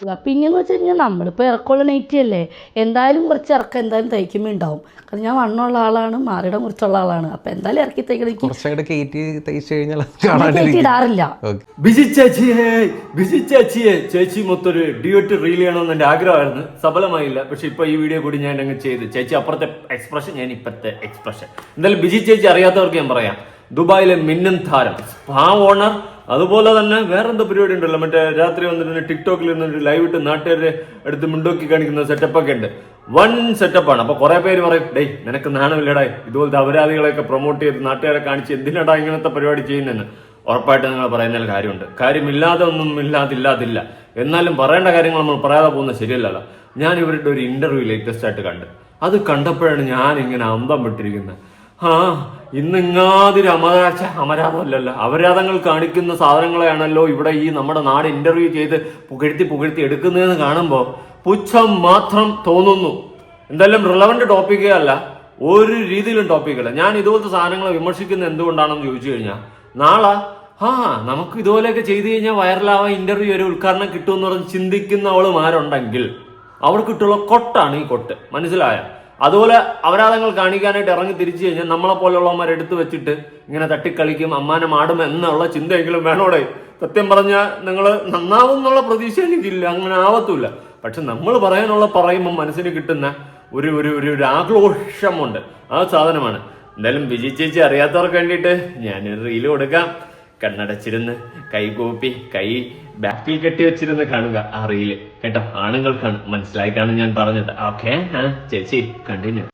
പിന്നെയെന്ന് വെച്ച് കഴിഞ്ഞാൽ നമ്മളിപ്പോൾ ഇറക്കമുള്ള നൈറ്റി അല്ലേ, എന്തായാലും കുറച്ച് ഇറക്കം എന്തായാലും തയ്ക്കുമ്പോൾ ഉണ്ടാവും. കാരണം ഞാൻ വണ്ണമുള്ള ആളാണ്, മാറിയിടം കുറിച്ചുള്ള ആളാണ്. അപ്പം എന്തായാലും ഇറക്കി തയ്ക്കണമെങ്കിൽ ഇടാറില്ല. ബിജി ചേച്ചിയെ ചേച്ചി മൊത്തൊരു ഡ്യൂറ്റ് റീൽ ചെയ്യണമെന്ന് എൻ്റെ ആഗ്രഹമായിരുന്നു, സഫലമായില്ല. പക്ഷെ ഇപ്പൊ ഈ വീഡിയോ കൂടി ഞാൻ അങ്ങ് ചെയ്ത്. ചേച്ചി അപ്പുറത്തെ എക്സ്പ്രഷൻ, ഞാൻ ഇപ്പത്തെ എക്സ്പ്രഷൻ. എന്തായാലും ബിജി ചേച്ചി അറിയാത്തവർക്ക് ഞാൻ പറയാം, ദുബായിലെ മിന്നൻ താരം, സ്പാ ഓണർ, അതുപോലെ തന്നെ വേറെന്തോ പരിപാടി ഉണ്ടല്ലോ, മറ്റേ രാത്രി വന്നിട്ട് ടിക്ടോക്കിൽ നിന്നിട്ട് ലൈവ് ഇട്ട് നാട്ടുകാരെ അടുത്ത് മുണ്ടോക്കി കാണിക്കുന്ന സെറ്റപ്പൊക്കെ ഉണ്ട്. വൺ സെറ്റപ്പാണ്. അപ്പൊ കുറെ പേര് പറയും, ഡേയ് നിനക്ക് നാണമില്ലടാ ഇതുപോലത്തെ അപരാധികളെയൊക്കെ പ്രൊമോട്ട് ചെയ്ത് നാട്ടുകാരെ കാണിച്ച് എന്തിനാടാ ഇങ്ങനത്തെ പരിപാടി ചെയ്യുന്നതെന്ന്. ഉറപ്പായിട്ട് നിങ്ങൾ പറയുന്നതിൽ കാര്യമുണ്ട്. കാര്യമില്ലാതെ ഒന്നും ഇല്ലാതില്ല. എന്നാലും പറയേണ്ട കാര്യങ്ങൾ നമ്മൾ പറയാതെ പോകുന്നത് ശരിയല്ലല്ലോ. ഞാൻ ഇവരുടെ ഒരു ഇന്റർവ്യൂ ലേറ്റസ്റ്റ് ആയിട്ട് കണ്ട്. അത് കണ്ടപ്പോഴാണ് ഞാൻ ഇങ്ങനെ അന്തം വിട്ടിരിക്കുന്നത്. ഇന്ന് ഇങ്ങാതിരി അമരാധമല്ലല്ലോ, അപരാധങ്ങൾ കാണിക്കുന്ന സാധനങ്ങളെയാണല്ലോ ഇവിടെ ഈ നമ്മുടെ നാട് ഇന്റർവ്യൂ ചെയ്ത് പുകഴ്ത്തി എടുക്കുന്നതെന്ന് കാണുമ്പോൾ പുച്ഛം മാത്രം തോന്നുന്നു. എന്തായാലും റിലവന്റ് ടോപ്പിക്കേ അല്ല, ഒരു രീതിയിലും ടോപ്പിക്കല്ല. ഞാൻ ഇതുപോലത്തെ സാധനങ്ങളെ വിമർശിക്കുന്നത് എന്തുകൊണ്ടാണെന്ന് ചോദിച്ചു കഴിഞ്ഞാൽ, നാളെ നമുക്ക് ഇതുപോലെയൊക്കെ ചെയ്തു കഴിഞ്ഞാൽ വൈറലാവാൻ ഇന്റർവ്യൂ ഒരു ഉദ്ഘാടനം കിട്ടുമെന്ന് പറഞ്ഞ് ചിന്തിക്കുന്നവളുമാരുണ്ടെങ്കിൽ അവർക്കിട്ടുള്ള കൊട്ടാണ് ഈ കൊട്ട്, മനസ്സിലായ? അതുപോലെ അപരാധങ്ങൾ കാണിക്കാനായിട്ട് ഇറങ്ങി തിരിച്ചു കഴിഞ്ഞാൽ നമ്മളെ പോലെയുള്ളവന്മാർ എടുത്തു വെച്ചിട്ട് ഇങ്ങനെ തട്ടിക്കളിക്കും, അമ്മാനം ആടും എന്നുള്ള ചിന്തയെങ്കിലും വേണോടെ. സത്യം പറഞ്ഞാൽ നിങ്ങൾ നന്നാവും എന്നുള്ള പ്രതീക്ഷ എനിക്കില്ല, അങ്ങനെ ആവത്തുമില്ല. പക്ഷെ നമ്മൾ പറയുമ്പോൾ മനസ്സിന് കിട്ടുന്ന ഒരു ആഘോഷമുണ്ട്, ആ സാധനമാണ്. എന്തായാലും ബിജി ചേച്ചി അറിയാത്തവർക്ക് വേണ്ടിയിട്ട് ഞാനൊരു റീല് കൊടുക്കാം. കണ്ണടച്ചിരുന്ന് കൈകൂപ്പി കൈ ബാക്കിൽ കെട്ടി വെച്ചിരുന്ന് കാണുക ആ റീല് കേട്ടോ. ആണുങ്ങൾക്കാണ്, മനസ്സിലായിട്ടാണ് ഞാൻ പറഞ്ഞത്. ഓക്കെ, ചേച്ചി കണ്ടിന്യൂ.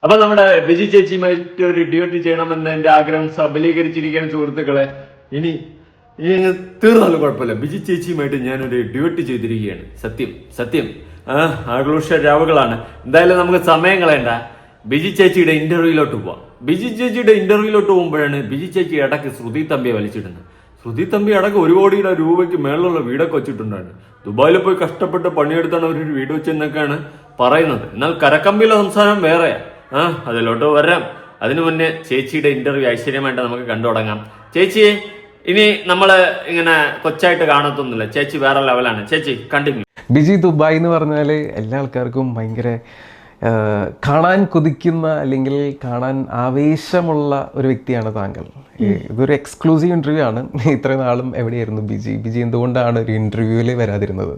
അപ്പൊ നമ്മുടെ ബിജി ചേച്ചിയുമായിട്ട് ഒരു ഡ്യൂട്ടി ചെയ്യണമെന്ന് എന്റെ ആഗ്രഹം സബലീകരിച്ചിരിക്കുകയാണ് സുഹൃത്തുക്കളെ. ഇനി തീർന്നാലും കുഴപ്പമില്ല, ബിജി ചേച്ചിയുമായിട്ട് ഞാനൊരു ഡ്യൂട്ടി ചെയ്തിരിക്കുകയാണ്. സത്യം ആഘോഷ രാവുകളാണ്. എന്തായാലും നമുക്ക് സമയം കളയണ്ട, ബിജി ചേച്ചിയുടെ ഇന്റർവ്യൂയിലോട്ട് പോവാം. ബിജി ചേച്ചിയുടെ ഇന്റർവ്യൂയിലോട്ട് പോകുമ്പോഴാണ് ബിജി ചേച്ചി ഇടയ്ക്ക് ശ്രുതി തമ്പിയെ വലിച്ചിടുന്നത്. ശ്രുതി തമ്പി അടക്കം 1 കോടിയുടെ രൂപയ്ക്ക് മേളിലുള്ള വീടൊക്കെ വെച്ചിട്ടുണ്ടായിരുന്നു. ദുബായിൽ പോയി കഷ്ടപ്പെട്ട് പണിയെടുത്താണ് അവരൊരു വീട് വെച്ചെന്നൊക്കെയാണ് പറയുന്നത്. എന്നാൽ കരക്കമ്പിയിലെ സംസാരം വേറെയാ. അതിലോട്ട് വരാം. അതിനു മുന്നേ ചേച്ചിയുടെ ഇന്റർവ്യൂ ഐശ്വര്യമായിട്ട് നമുക്ക് കണ്ടു തുടങ്ങാം. ചേച്ചി ഇനി നമ്മള് ഇങ്ങനെ കൊച്ചായിട്ട് കാണത്തൊന്നുമില്ല, ചേച്ചി വേറെ ലെവലാണ്. ചേച്ചി കണ്ടിന്യൂ. ബിജി ദുബായ് എന്ന് പറഞ്ഞാൽ എല്ലാ ആൾക്കാർക്കും ഭയങ്കര കാണാൻ കൊതിക്കുന്ന അല്ലെങ്കിൽ കാണാൻ ആവേശമുള്ള ഒരു വ്യക്തിയാണ് താങ്കൾ. ഇതൊരു എക്സ്ക്ലൂസീവ് ഇന്റർവ്യൂ ആണ്. ഇത്രയും നാളും എവിടെയായിരുന്നു ബിജി എന്തുകൊണ്ടാണ് ഒരു ഇന്റർവ്യൂവിൽ വരാതിരുന്നത്?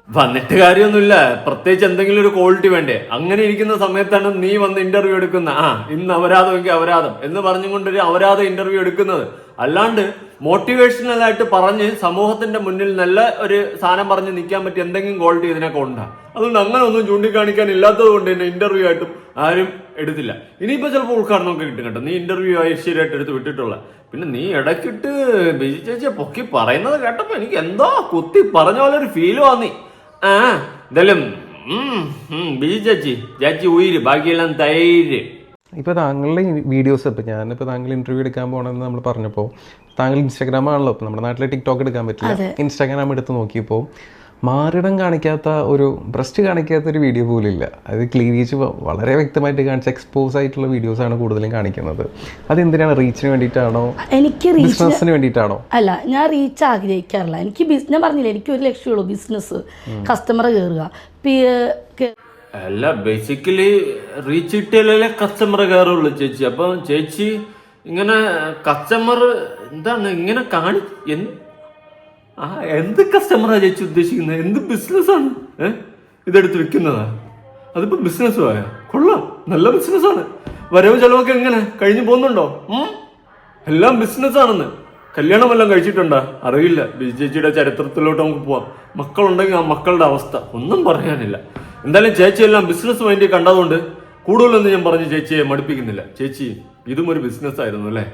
വന്നിട്ട് കാര്യമൊന്നുമില്ല, പ്രത്യേകിച്ച് എന്തെങ്കിലും ഒരു ക്വാളിറ്റി വേണ്ടേ. അങ്ങനെ ഇരിക്കുന്ന സമയത്താണ് നീ വന്ന് ഇന്റർവ്യൂ എടുക്കുന്ന. ഇന്ന് അപരാധമെങ്കിൽ അപരാധം എന്ന് പറഞ്ഞുകൊണ്ടൊരു അപരാധ ഇന്റർവ്യൂ എടുക്കുന്നത്. അല്ലാണ്ട് മോട്ടിവേഷണൽ ആയിട്ട് പറഞ്ഞ് സമൂഹത്തിന്റെ മുന്നിൽ നല്ല ഒരു സാധനം പറഞ്ഞ് നിൽക്കാൻ പറ്റിയ എന്തെങ്കിലും ക്വാളിറ്റി ഇതിനൊക്കെ ഉണ്ടാ. അതുകൊണ്ട് അങ്ങനെ ഒന്നും ചൂണ്ടിക്കാണിക്കാൻ ഇല്ലാത്തത് കൊണ്ട് തന്നെ ഇന്റർവ്യൂ ആയിട്ടും ആരും എടുത്തില്ല. ഇനിയിപ്പോ ചിലപ്പോൾ ഉദ്ഘാടനമൊക്കെ കിട്ടും കേട്ടോ, നീ ഇന്റർവ്യൂ ഐശ്വര്യമായിട്ട് എടുത്ത് വിട്ടിട്ടുള്ള. പിന്നെ നീ ഇടയ്ക്കിട്ട് ബിജി ചേച്ചിയെ പൊക്കി പറയുന്നത് കേട്ടപ്പോ എനിക്ക് എന്തോ കുത്തി പറഞ്ഞ പോലെ ഒരു ഫീല് വന്നി. എന്തായാലും ബിജി ചേച്ചി ഉയിര്, ബാക്കിയെല്ലാം തൈര്. ഇപ്പോൾ താങ്കളുടെ വീഡിയോസ്, ഇപ്പോൾ ഞാനിപ്പോൾ താങ്കൾ ഇന്റർവ്യൂ എടുക്കാൻ പോകണമെന്ന് നമ്മൾ പറഞ്ഞപ്പോൾ താങ്കൾ ഇൻസ്റ്റാഗ്രാം ആണല്ലോ, ഇപ്പോൾ നമ്മുടെ നാട്ടിൽ ടിക്ടോക്ക് എടുക്കാൻ പറ്റില്ല. ഇൻസ്റ്റാഗ്രാം എടുത്ത് നോക്കിയപ്പോൾ മാറിടം കാണിക്കാത്ത, ഒരു ബ്രസ്റ്റ് കാണിക്കാത്ത ഒരു വീഡിയോ പോലും ഇല്ല. അത് ക്ലീവേജ് വളരെ വ്യക്തമായിട്ട് കാണിച്ച എക്സ്പോസ് ആയിട്ടുള്ള വീഡിയോസാണ് കൂടുതലും കാണിക്കുന്നത്. അതെന്തിനാണ്? റീച്ചിന് വേണ്ടിയിട്ടാണോ, എനിക്ക് ബിസിനസ്സിന് വേണ്ടിയിട്ടാണോ? അല്ല, ഞാൻ റീച്ച് ആഗ്രഹിക്കാറില്ല. എനിക്ക് ഞാൻ പറഞ്ഞില്ല, എനിക്ക് ഒരു ലക്ഷ്യമുള്ളൂ, ബിസിനസ്, കസ്റ്റമർ കയറുക. അല്ല, ബേസിക്കലി റീച്ച് കിട്ടിയാലേ കസ്റ്റമർ കയറുള്ളൂ ചേച്ചി. അപ്പൊ ചേച്ചി ഇങ്ങനെ കസ്റ്റമർ എന്താണ് ഇങ്ങനെ എന്ത് കസ്റ്റമറാ ചേച്ചി ഉദ്ദേശിക്കുന്നത്? എന്ത് ബിസിനസ്സാണ് ഇതെടുത്ത് വിൽക്കുന്നതാ? അതിപ്പോ ബിസിനസ് ആയ കൊള്ളാം, നല്ല ബിസിനസ്സാണ്. വരവ് ചെലവൊക്കെ എങ്ങനെ കഴിഞ്ഞു പോകുന്നുണ്ടോ? എല്ലാം ബിസിനസ്സാണെന്ന്. കല്യാണമെല്ലാം കഴിച്ചിട്ടുണ്ടോ? അറിയില്ല. ബിജി ചേച്ചിയുടെ ചരിത്രത്തിലോട്ട് നമുക്ക് പോവാം. മക്കളുണ്ടെങ്കിൽ ആ മക്കളുടെ അവസ്ഥ ഒന്നും പറയാനില്ല. എന്തായാലും ചേച്ചി എല്ലാം ബിസിനസ് വേണ്ടി കണ്ടതുകൊണ്ട് കൂടുതലൊന്നും ഞാൻ പറഞ്ഞ് ചേച്ചിയെ മടുപ്പിക്കുന്നില്ല. ചേച്ചി ഇതും ഒരു ബിസിനസ് ആയിരുന്നു അല്ലേ?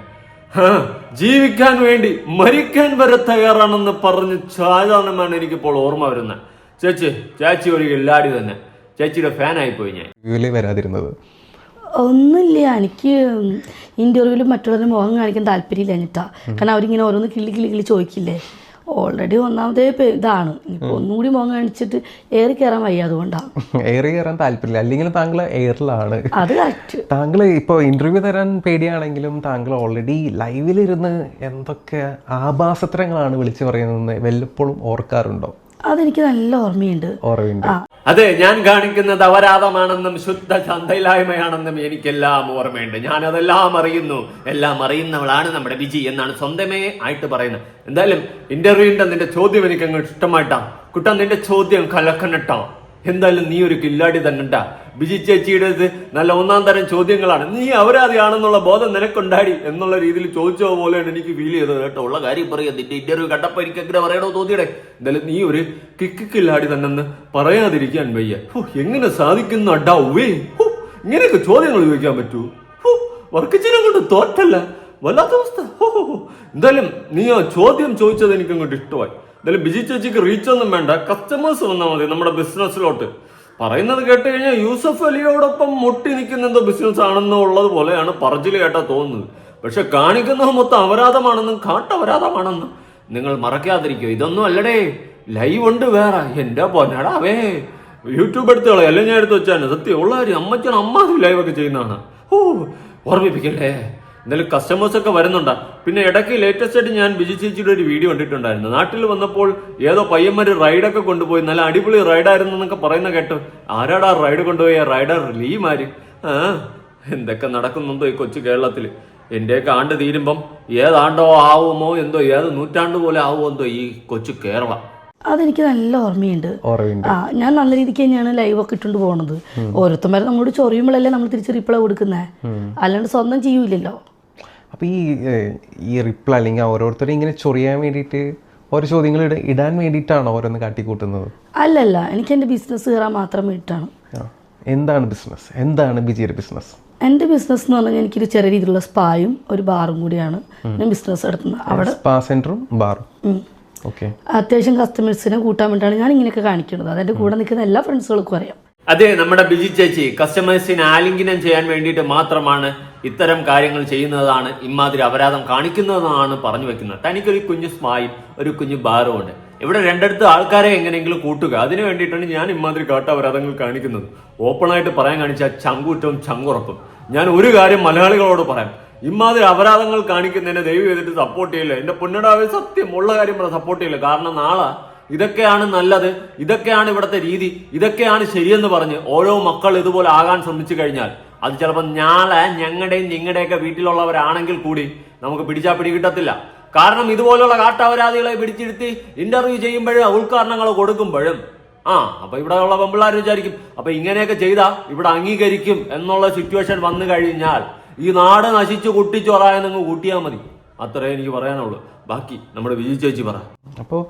ജീവിക്കാൻ വേണ്ടി മരിക്കാൻ വരെ തയ്യാറാണെന്ന് പറഞ്ഞ് സാധാരണമാണ് എനിക്കിപ്പോൾ ഓർമ്മ വരുന്നത്. ചേച്ചി ഒരു കില്ലാടി തന്നെ. ചേച്ചിയുടെ ഫാനായിപ്പോയി ഞാൻ. വ്യൂവിലേ വരാതിരുന്നത് ഒന്നുമില്ല, എനിക്ക് ഇൻ്റർവ്യൂവിൽ മറ്റുള്ളവരുടെ മുഖം കാണിക്കാൻ താല്പര്യമില്ല എന്നിട്ടാ. കാരണം അവരിങ്ങനെ ഓരോന്ന് കിള്ളി ചോദിക്കില്ലേ. ഓൾറെഡി ഒന്നാമതേ ഇതാണ്. ഇപ്പോൾ ഒന്നുകൂടി മുഖം കാണിച്ചിട്ട് ഏറി കയറാൻ വയ്യ, അതുകൊണ്ടാണ്. ഏറി കയറാൻ താല്പര്യമില്ല, അല്ലെങ്കിൽ താങ്കൾ എയറിലാണ്. അത് കറക്റ്റ്. താങ്കൾ ഇപ്പോൾ ഇന്റർവ്യൂ തരാൻ പേടിയാണെങ്കിലും താങ്കൾ ഓൾറെഡി ലൈവിലിരുന്ന് എന്തൊക്കെ ആഭാസത്രങ്ങളാണ് വിളിച്ചു പറയുന്നതെന്ന് വല്ലപ്പോഴും ഓർക്കാറുണ്ടോ? അതെനിക്ക് നല്ല ഓർമ്മയുണ്ട്. അതെ, ഞാൻ കാണിക്കുന്നത് അപരാധമാണെന്നും ശുദ്ധ ചന്തയില്ലായ്മയാണെന്നും എനിക്കെല്ലാം ഓർമ്മയുണ്ട്. ഞാൻ അതെല്ലാം അറിയുന്നു. എല്ലാം അറിയുന്നവളാണ് നമ്മുടെ ബിജി എന്നാണ് സ്വന്തമേ ആയിട്ട് പറയുന്നത്. എന്തായാലും ഇന്റർവ്യൂവിന്റെ നിന്റെ ചോദ്യം എനിക്ക് അങ്ങ് ഇഷ്ടമായിട്ടാ. കുട്ടാ, നിന്റെ ചോദ്യം കലക്കനട്ടോ. എന്തായാലും നീ ഒരു കില്ലാടി തന്നെട്ടാ. ബിജി ചേച്ചിയുടേത് നല്ല ഒന്നാം തരം ചോദ്യങ്ങളാണ്. നീ അപരാധിയാണെന്നുള്ള ബോധം നിനക്കുണ്ടായി എന്നുള്ള രീതിയിൽ ചോദിച്ചോ പോലെയാണ് എനിക്ക് ഫീൽ ചെയ്തത് കേട്ടോ. ഉള്ള കാര്യം പറയാം. നിന്റെ ഇന്റർവ്യൂ കണ്ടപ്പോ എനിക്ക് എങ്ങനെ പറയണോ തോന്നിയടേ. എന്തായാലും നീ ഒരു കില്ലാടി തന്നെന്ന് പറയാതിരിക്കാൻ വയ്യ. എങ്ങനെ സാധിക്കുന്നു അഡാ ഉവേ. ഇങ്ങനെയൊക്കെ ചോദ്യങ്ങൾ ചോദിക്കാൻ പറ്റൂ. വർക്കിച്ചിനെ കൊണ്ട് തോറ്റല്ല, വല്ലാത്ത അവസ്ഥ. എന്തായാലും നീ ആ ചോദ്യം ചോദിച്ചത് എനിക്ക് അങ്ങോട്ട് ഇഷ്ടമായി. എന്തായാലും ബിജി ചേച്ചിക്ക് റീച്ച് ഒന്നും വേണ്ട, കസ്റ്റമേഴ്സ് വന്നാൽ മതി നമ്മുടെ ബിസിനസ്സിലോട്ട്. പറയുന്നത് കേട്ട് കഴിഞ്ഞാൽ യൂസഫ് അലിയോടൊപ്പം മുട്ടി നിൽക്കുന്ന എന്തോ ബിസിനസ് ആണെന്നുള്ളത് പോലെയാണ് പറച്ചിൽ കേട്ടാ തോന്നുന്നത്. പക്ഷെ കാണിക്കുന്നത് മൊത്തം അപരാധമാണെന്നും കാട്ടപരാധമാണെന്നും നിങ്ങൾ മറക്കാതിരിക്കോ. ഇതൊന്നും അല്ലടേ, ലൈവ് ഉണ്ട് വേറെ. എന്റെ പൊന്നടാവേ, യൂട്യൂബ് എടുത്ത് കളയാം, അല്ലെ ഞാൻ എടുത്ത് വെച്ചാൽ സത്യം ഉള്ള കാര്യം. അമ്മ ലൈവൊക്കെ ചെയ്യുന്നതാണ്. ഓർമ്മിപ്പിക്കല്ലേ. എന്തായാലും കസ്റ്റമേഴ്സ് ഒക്കെ വരുന്നുണ്ടാ. പിന്നെ ഇടയ്ക്ക് ലേറ്റസ്റ്റ് ആയിട്ട് ഞാൻ ബിജി ചേച്ചിയുടെ ഒരു വീഡിയോ കണ്ടിട്ടുണ്ടായിരുന്നു. നാട്ടിൽ വന്നപ്പോൾ ഏതോ പയ്യന്മാര് റൈഡൊക്കെ കൊണ്ടുപോയി, നല്ല അടിപൊളി റൈഡായിരുന്നു എന്നൊക്കെ പറയുന്ന കേട്ടു. ആരാടാ റൈഡ് കൊണ്ടുപോയ റൈഡർ? ലീമാര്. എന്തൊക്കെ നടക്കുന്നുണ്ടോ ഈ കൊച്ചു കേരളത്തിൽ. എന്റെയൊക്കെ ആണ്ട് തീരുമ്പം ഏതാണ്ടോ ആവുമോ എന്തോ, ഏത് നൂറ്റാണ്ട് പോലെ ആവുമോ എന്തോ ഈ കൊച്ചു കേരളം. അതെനിക്ക് നല്ല ഓർമ്മയുണ്ട്. ഞാൻ നല്ല രീതിക്ക് തന്നെയാണ് ലൈവൊക്കെ ഇട്ടുകൊണ്ട് പോകുന്നത്. ഓരോരുത്തന്മാരെ നമ്മളോട് ചൊറിയുമ്പോഴല്ലേ നമ്മൾ തിരിച്ച് റിപ്ലൈ കൊടുക്കുന്നത്, അല്ലാണ്ട് സ്വന്തം ചെയ്യൂലല്ലോ. അപ്പോൾ ഈ റിപ്ലൈ അല്ലെങ്കിൽ ഓരോരുത്തരും ഇങ്ങനെ ചൊറിയാൻ വേണ്ടിയിട്ട് ഓരോ ചോദ്യങ്ങൾ ഇടാൻ വേണ്ടിയിട്ടാണോ ഓരോന്ന് കാട്ടിക്കൂട്ടുന്നത്? അല്ലല്ല, എനിക്ക് എൻ്റെ ബിസിനസ് കയറാൻ മാത്രം വേണ്ടിയിട്ടാണ്. എന്താണ് ബിസിനസ്? എന്താണ് ബിജിയുടെ ബിസിനസ്? എൻ്റെ ബിസിനസ് എന്ന് പറഞ്ഞാൽ എനിക്കൊരു ചെറിയ രീതിയിലുള്ള സ്പായും ഒരു ബാറും കൂടിയാണ് ഞാൻ ബിസിനസ് നടത്തുന്നത്. അവിടെ സ്പാ സെന്ററും ബാറും. അത്യാവശ്യം കസ്റ്റമേഴ്സിനെ കൂട്ടാൻ വേണ്ടിയിട്ടാണ് ഞാൻ ഇങ്ങനെയൊക്കെ കാണിക്കുന്നത്. അതെൻ്റെ കൂടെ നിൽക്കുന്ന എല്ലാ ഫ്രണ്ട്സുകൾക്കും അറിയാം. അതെ, നമ്മുടെ ബിജി ചേച്ചി കസ്റ്റമേഴ്സിനെ ആലിംഗനം ചെയ്യാൻ വേണ്ടിയിട്ട് മാത്രമാണ് ഇത്തരം കാര്യങ്ങൾ ചെയ്യുന്നതാണ്, ഇമാതിരി അപരാധം കാണിക്കുന്നതാണ് പറഞ്ഞു വെക്കുന്നത്. തനിക്കൊരു കുഞ്ഞു സ്മായും ഒരു കുഞ്ഞു ബാറും ഉണ്ട്. ഇവിടെ രണ്ടിടത്ത് ആൾക്കാരെ എങ്ങനെയെങ്കിലും കൂട്ടുക, അതിന് വേണ്ടിയിട്ടാണ് ഞാൻ ഇമാതിരി കാട്ടപരാധങ്ങൾ കാണിക്കുന്നത്. ഓപ്പണായിട്ട് പറയാൻ കാണിച്ച ചങ്കൂറ്റവും ചങ്കുറപ്പും. ഞാൻ ഒരു കാര്യം മലയാളികളോട് പറയാം, ഇമാതിരി അപരാധങ്ങൾ കാണിക്കുന്നതിനെ ദയവ് ചെയ്തിട്ട് സപ്പോർട്ട് ചെയ്യില്ല. എന്റെ പൊന്നടാവേ, സത്യം ഉള്ള കാര്യം സപ്പോർട്ട് ചെയ്യില്ല. കാരണം നാളെ ഇതൊക്കെയാണ് നല്ലത്, ഇതൊക്കെയാണ് ഇവിടുത്തെ രീതി, ഇതൊക്കെയാണ് ശരിയെന്ന് പറഞ്ഞ് ഓരോ മക്കൾ ഇതുപോലെ ആകാൻ ശ്രമിച്ചു കഴിഞ്ഞാൽ അത് ചിലപ്പോൾ നാളെ ഞങ്ങളുടെയും നിങ്ങളുടെയൊക്കെ വീട്ടിലുള്ളവരാണെങ്കിൽ കൂടി നമുക്ക് പിടിച്ചാൽ പിടികിട്ടത്തില്ല. കാരണം ഇതുപോലുള്ള കാട്ടപരാധികളെ പിടിച്ചിരുത്തി ഇന്റർവ്യൂ ചെയ്യുമ്പോഴും ഉദ്ഘാടനങ്ങൾ കൊടുക്കുമ്പോഴും അപ്പൊ ഇവിടെ ഉള്ള പെമ്പിള്ളാർ വിചാരിക്കും അപ്പൊ ഇങ്ങനെയൊക്കെ ചെയ്താൽ ഇവിടെ അംഗീകരിക്കും എന്നുള്ള സിറ്റുവേഷൻ വന്നു കഴിഞ്ഞാൽ ഈ നാട് നശിച്ചു കുട്ടിച്ചോറായെന്നങ്ങ് കൂട്ടിയാൽ മതി. അത്രേ എനിക്ക് പറയാനുള്ളൂ. ബാക്കി നമ്മുടെ വിജി ചേച്ചി പറ. അപ്പോൾ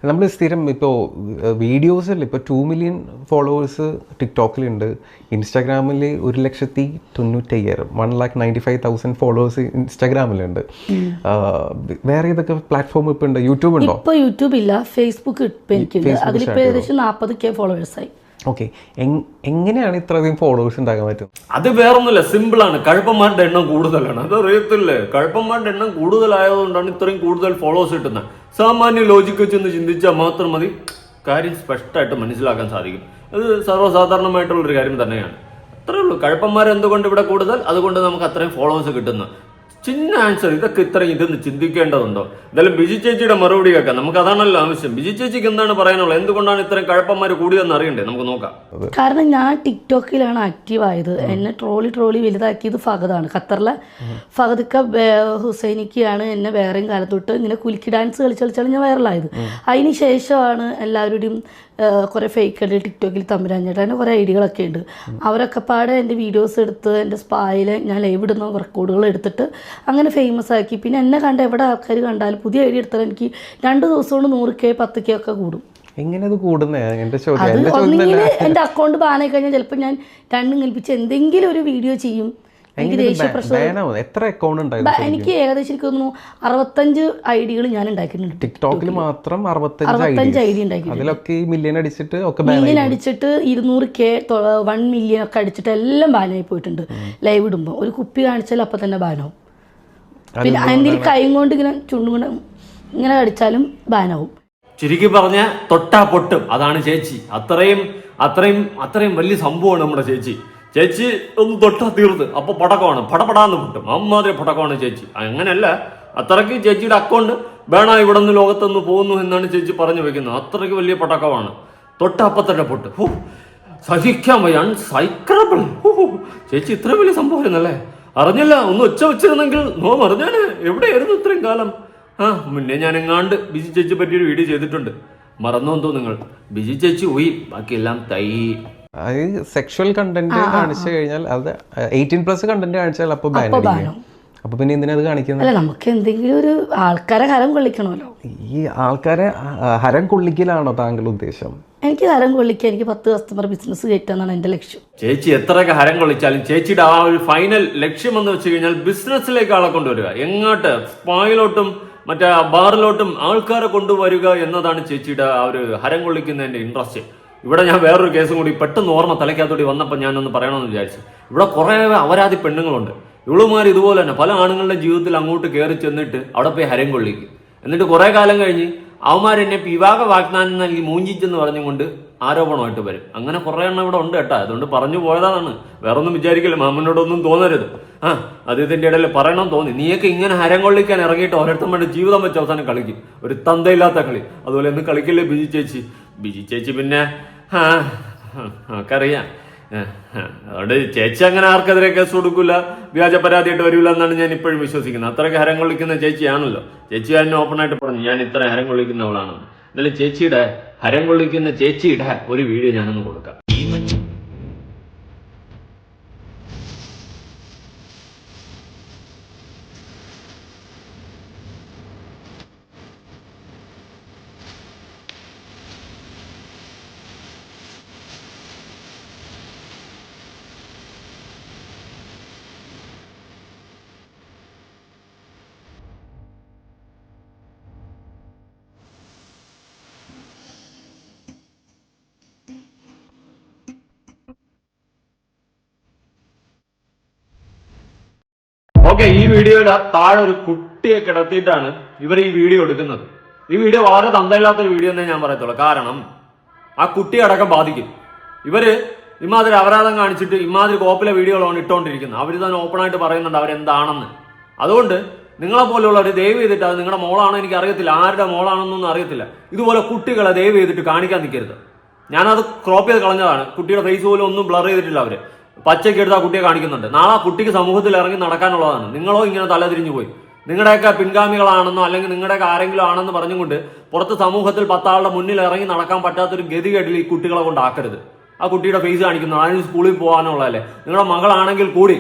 നമ്മൾ സ്ഥിരം ഇപ്പോൾ വീഡിയോസിൽ ഇപ്പോൾ 2 മില്യൺ ഫോളോവേഴ്സ് ടിക്ടോക്കിലുണ്ട്, ഇൻസ്റ്റാഗ്രാമിൽ 1,95,000 1,95,000 ഫോളോവേഴ്സ് ഇൻസ്റ്റാഗ്രാമിലുണ്ട്. വേറെ ഏതൊക്കെ പ്ലാറ്റ്ഫോം ഇപ്പോൾ ഉണ്ട്? യൂട്യൂബ് ഉണ്ടോ? ഇപ്പോൾ യൂട്യൂബ് ഇല്ല, ഫേസ്ബുക്ക് എനിക്കുണ്ട്. അതിലിപ്പോൾ ഏകദേശം 40K ഫോളോവേഴ്സായി. ഓക്കെ, എങ്ങനെയാണ് ഇത്രയധികം ഫോളോവേഴ്സ് ഉണ്ടാക്കാൻ പറ്റും? അത് വേറൊന്നുമില്ല, സിമ്പിളാണ്. കഴപ്പന്മാരുടെ എണ്ണം കൂടുതലാണ്. അത് അറിയത്തില്ലേ? കഴപ്പന്മാരുടെ എണ്ണം കൂടുതലായതുകൊണ്ടാണ് ഇത്രയും കൂടുതൽ ഫോളോവേഴ്സ് കിട്ടുന്നത്. സാമാന്യ ലോജിക്ക് വെച്ചൊന്ന് ചിന്തിച്ചാൽ മാത്രം മതി, കാര്യം സ്പഷ്ടമായിട്ട് മനസ്സിലാക്കാൻ സാധിക്കും. അത് സർവ്വസാധാരണമായിട്ടുള്ളൊരു കാര്യം തന്നെയാണ്. അത്രേ ഉള്ളൂ. കഴപ്പന്മാർ എന്തുകൊണ്ട് ഇവിടെ കൂടുതൽ, അതുകൊണ്ട് നമുക്ക് അത്രയും ഫോളോവേഴ്സ് കിട്ടുന്നു. ചിന്ന ആൻസർ. ഇതൊക്കെ ഇത്രയും ഇതൊന്ന് ചിന്തിക്കേണ്ടതുണ്ടോ? എന്തായാലും ബിജി ചേച്ചിയുടെ മറുപടി കേൾക്കാം. നമുക്ക് അതാണല്ലോ ആവശ്യം. ബിജി ചേച്ചിക്ക് എന്താണ് പറയാനുള്ളത്? എന്തുകൊണ്ടാണ് ഇത്രയും കഴപ്പന്മാർ കൂടിയെന്ന് അറിയണ്ടേ? നമുക്ക് നോക്കാം. കാരണം ഞാൻ ടിക്ടോക്കിലാണ് ആക്റ്റീവ് ആയത്. എന്നെ ട്രോളി വലുതാക്കിയത് ഫഹദാണ്. ഖത്തറിലെ ഫഹദിക്ക ഹുസൈനിക്കാണ് എന്നെ വേറെയും കാലത്തൊട്ട് ഇങ്ങനെ കുലുക്കി ഡാൻസ് കളിച്ചാണ് ഞാൻ വൈറലായത്. അതിന് ശേഷമാണ് എല്ലാവരുടെയും കുറേ ഫേക്കുകൾ ടിക്ടോക്കിൽ തമ്പുരാഞ്ഞിട്ട് അങ്ങനെ കുറേ ഐഡിയകളൊക്കെ ഉണ്ട്. അവരൊക്കെ പാടെ എൻ്റെ വീഡിയോസ് എടുത്ത് എൻ്റെ സ്പായിൽ ഞാൻ ലൈവ് ഇടുന്ന റെക്കോർഡുകൾ എടുത്തിട്ട് അങ്ങനെ ഫേമസ് ആക്കി. പിന്നെ എന്നെ കണ്ട എവിടെ ആൾക്കാർ കണ്ടാലും പുതിയ ഐഡിയ എടുത്താൽ എനിക്ക് 2 ദിവസം കൊണ്ട് 100K 10K ഒക്കെ കൂടും. എങ്ങനെ അത് കൂടുന്നേ? അത് ഒന്നെങ്കിൽ എൻ്റെ അക്കൗണ്ട് ബാനായി കഴിഞ്ഞാൽ ചിലപ്പോൾ ഞാൻ രണ്ടും കൽപ്പിച്ച് എന്തെങ്കിലും ഒരു വീഡിയോ ചെയ്യും. എനിക്ക് ദേഷ്യ പ്രശ്നം. എത്ര അക്കൗണ്ട് ഉണ്ടായിരുന്നു? എനിക്ക് ഏകദേശം എനിക്ക് തോന്നുന്നു 65 ഐഡികൾ ഞാൻ ഉണ്ടാക്കിയിട്ടുണ്ട്. ടിക്ടോക്കിൽ മാത്രം 65 ഐഡി ഉണ്ടാക്കി. അതിലൊക്കെ ഈ മില്യൺ അടിച്ചിട്ട് 200K 1 മില്യൺ ഒക്കെ അടിച്ചിട്ട് എല്ലാം ബാനായി പോയിട്ടുണ്ട്. ലൈവ് ഇടുമ്പോൾ ഒരു കുപ്പി കാണിച്ചാൽ അപ്പം തന്നെ ബാനാവും. പിന്നെ എന്തെങ്കിലും കൈ കൊണ്ട് ഇങ്ങനെ ചുണ്ടും കൊണ്ട് ഇങ്ങനെ കടിച്ചാലും ബാനാവും. ചുരുക്കി പറഞ്ഞ തൊട്ടാ പൊട്ടും. അതാണ് ചേച്ചി. അത്രയും അത്രയും അത്രയും വലിയ സംഭവമാണ് നമ്മുടെ ചേച്ചി. ചേച്ചി ഒന്ന് തൊട്ടാ തീർത്ത് അപ്പൊ പടക്കമാണ്, പടപടാന്ന് പൊട്ടും. അമ്മാതിരി പടക്കമാണ് ചേച്ചി. അങ്ങനെയല്ല, അത്രയ്ക്ക് ചേച്ചിയുടെ അക്കൗണ്ട് വേണ ഇവിടെ നിന്ന് ലോകത്തുനിന്ന് പോകുന്നു എന്നാണ് ചേച്ചി പറഞ്ഞു വെക്കുന്നത്. അത്രയ്ക്ക് വലിയ പടക്കമാണ്. തൊട്ടപ്പത്തന്നെ പൊട്ട്. സഹിക്കാൻ വയ്യ, അൺസൈക്കറബിൾ. ചേച്ചി ഇത്ര വലിയ സംഭവമായിരുന്നല്ലേ? അറിഞ്ഞില്ല. ഒന്ന് ഒച്ച വെച്ചിരുന്നെങ്കിൽ അറിഞ്ഞാണ് എവിടെയായിരുന്നു ഇത്രയും കാലം. മുന്നേ ഞാൻ എങ്ങാണ്ട് ബിജി ചേച്ചി പറ്റിയൊരു വീഡിയോ ചെയ്തിട്ടുണ്ട്. മറന്നോന്തോ നിങ്ങൾ? ബിജി ചേച്ചി പോയി, ബാക്കിയെല്ലാം തൈ. അത് സെക്ഷൽ കണ്ടന്റ് കാണിച്ചു കഴിഞ്ഞാൽ, അത് 18+ കണ്ടന്റ് കാണിച്ചാൽ അപ്പൊ ബാൻ അടിക്കും. അപ്പൊ പിന്നെ എന്തിനാ അത് കാണിക്കുന്നത്? അല്ല, നമുക്ക് എന്തെങ്കിലും ഒരു ആൾക്കാരെ ഹരം കൊള്ളിക്കണമല്ലോ. ഈ ആൾക്കാരെ ഹരം കൊള്ളിക്കലാണോ താങ്കൾ ഉദ്ദേശം? എനിക്ക് ഹരം കൊള്ളിക്കുക, എനിക്ക് 10 കസ്റ്റമർ ബിസിനസ് കയറ്റാന്നാണ് എന്റെ ലക്ഷ്യം. ചേച്ചി എത്രയൊക്കെ ഹരം കൊള്ളിച്ചാലും ചേച്ചിയുടെ ആ ഒരു ഫൈനൽ ലക്ഷ്യം എന്ന് വെച്ച് കഴിഞ്ഞാൽ ബിസിനസ്സിലേക്ക് ആളെ കൊണ്ടുവരിക. എങ്ങോട്ട്? സ്പായിലോട്ടും മറ്റേ ബാറിലോട്ടും ആൾക്കാരെ കൊണ്ടുവരിക എന്നതാണ് ചേച്ചിയുടെ ആ ഒരു ഹരം കൊള്ളിക്കുന്നതിന്റെ ഇൻട്രസ്റ്റ്. ഇവിടെ ഞാൻ വേറൊരു കേസും കൂടി പെട്ടെന്ന് ഓർമ്മ തലയ്ക്കകത്തോടി വന്നപ്പോൾ ഞാനൊന്ന് പറയണമെന്ന് വിചാരിച്ചു. ഇവിടെ കുറേ അപരാധി പെണ്ണുങ്ങളുണ്ട്. ഇവളുമാർ ഇതുപോലെ തന്നെ പല ആണുങ്ങളുടെ ജീവിതത്തിൽ അങ്ങോട്ട് കയറി ചെന്നിട്ട് അവിടെ പോയി ഹരം കൊള്ളിക്കും. എന്നിട്ട് കുറെ കാലം കഴിഞ്ഞ് അവന്മാരെന്നെ വിവാഹ വാഗ്ദാനം നൽകി മൂഞ്ചിച്ചെന്ന് പറഞ്ഞുകൊണ്ട് ആരോപണമായിട്ട് വരും. അങ്ങനെ കുറെ എണ്ണം ഇവിടെ ഉണ്ട് കേട്ടോ. അതുകൊണ്ട് പറഞ്ഞു പോയതാണ്. വേറൊന്നും വിചാരിക്കില്ല, മാമനോടൊന്നും തോന്നരുത്. അദ്ദേഹത്തിന്റെ ഇടയിൽ പറയണം തോന്നി. നീയൊക്കെ ഇങ്ങനെ ഹരം കൊള്ളിക്കാൻ ഇറങ്ങിയിട്ട് ഓരോരുത്തന്മാരുടെ ജീവിതം വെച്ച് അവസാനം കളിക്കും. ഒരു തന്തയില്ലാത്ത കളി. അതുപോലെ ഒന്ന് കളിക്കില്ലേ ബിജി ചേച്ചി? ബിജി ചേച്ചി പിന്നെ നമുക്കറിയാം. അതുകൊണ്ട് ചേച്ചി അങ്ങനെ ആർക്കെതിരെ കേസ് കൊടുക്കില്ല, വ്യാജ പരാതിയായിട്ട് വരില്ല എന്നാണ് ഞാൻ ഇപ്പോഴും വിശ്വസിക്കുന്നത്. അത്രയ്ക്ക് ഹരം കൊള്ളിക്കുന്ന ചേച്ചിയാണല്ലോ. ചേച്ചി തന്നെ ഓപ്പണായിട്ട് പറഞ്ഞു ഞാൻ ഇത്ര ഹരം കൊള്ളിക്കുന്നവളാണെന്ന്. എന്നാലും ചേച്ചിയുടെ ഹരം കൊള്ളിക്കുന്ന ചേച്ചിയുടെ ഒരു വീഡിയോ ഞാനൊന്ന് കൊടുക്കാം. ഓക്കെ, ഈ വീഡിയോയുടെ താഴെ ഒരു കുട്ടിയെ കിടത്തിയിട്ടാണ് ഇവർ ഈ വീഡിയോ എടുക്കുന്നത്. ഈ വീഡിയോ വളരെ തന്തയില്ലാത്തൊരു വീഡിയോ എന്നേ ഞാൻ പറയത്തുള്ളൂ. കാരണം ആ കുട്ടിയെ അടക്കം ബാധിക്കും. ഇവര് ഇമാതിരി അപരാധം കാണിച്ചിട്ട് ഇമാതിരി കോപ്പിലെ വീഡിയോകളാണ് ഇട്ടുകൊണ്ടിരിക്കുന്നത്. അവർ തന്നെ ഓപ്പണായിട്ട് പറയുന്നുണ്ട് അവരെന്താണെന്ന്. അതുകൊണ്ട് നിങ്ങളെ പോലെയുള്ളവർ ദയവ് ചെയ്തിട്ട്, അത് നിങ്ങളുടെ മോളാണോ എനിക്ക് അറിയത്തില്ല, ആരുടെ മോളാണെന്നൊന്നും അറിയത്തില്ല, ഇതുപോലെ കുട്ടികളെ ദയവ് ചെയ്തിട്ട് കാണിക്കാൻ നിൽക്കരുത്. ഞാനത് ക്രോപ്പ് ചെയ്ത് കളഞ്ഞതാണ്. കുട്ടിയുടെ ഫേസ് പോലും ഒന്നും ബ്ലർ ചെയ്തിട്ടില്ല. അവര് പച്ചയ്ക്ക് എടുത്ത് ആ കുട്ടിയെ കാണിക്കുന്നുണ്ട്. നാളെ ആ കുട്ടിക്ക് സമൂഹത്തിൽ ഇറങ്ങി നടക്കാനുള്ളതാണ്. നിങ്ങളോ ഇങ്ങനെ തലതിരിഞ്ഞു പോയി നിങ്ങളുടെയൊക്കെ പിൻഗാമികളാണെന്നോ അല്ലെങ്കിൽ നിങ്ങളുടെയൊക്കെ ആരെങ്കിലും ആണെന്ന് പറഞ്ഞുകൊണ്ട് പുറത്ത് സമൂഹത്തിൽ 10 ആളുടെ മുന്നിൽ ഇറങ്ങി നടക്കാൻ പറ്റാത്തൊരു ഗതികേടിൽ ഈ കുട്ടികളെ കൊണ്ടാക്കരുത്. ആ കുട്ടിയുടെ ഫേസ് കാണിക്കുന്നു. അതിന് സ്കൂളിൽ പോകാനുള്ളതല്ലേ. നിങ്ങളുടെ മകളാണെങ്കിൽ കൂടി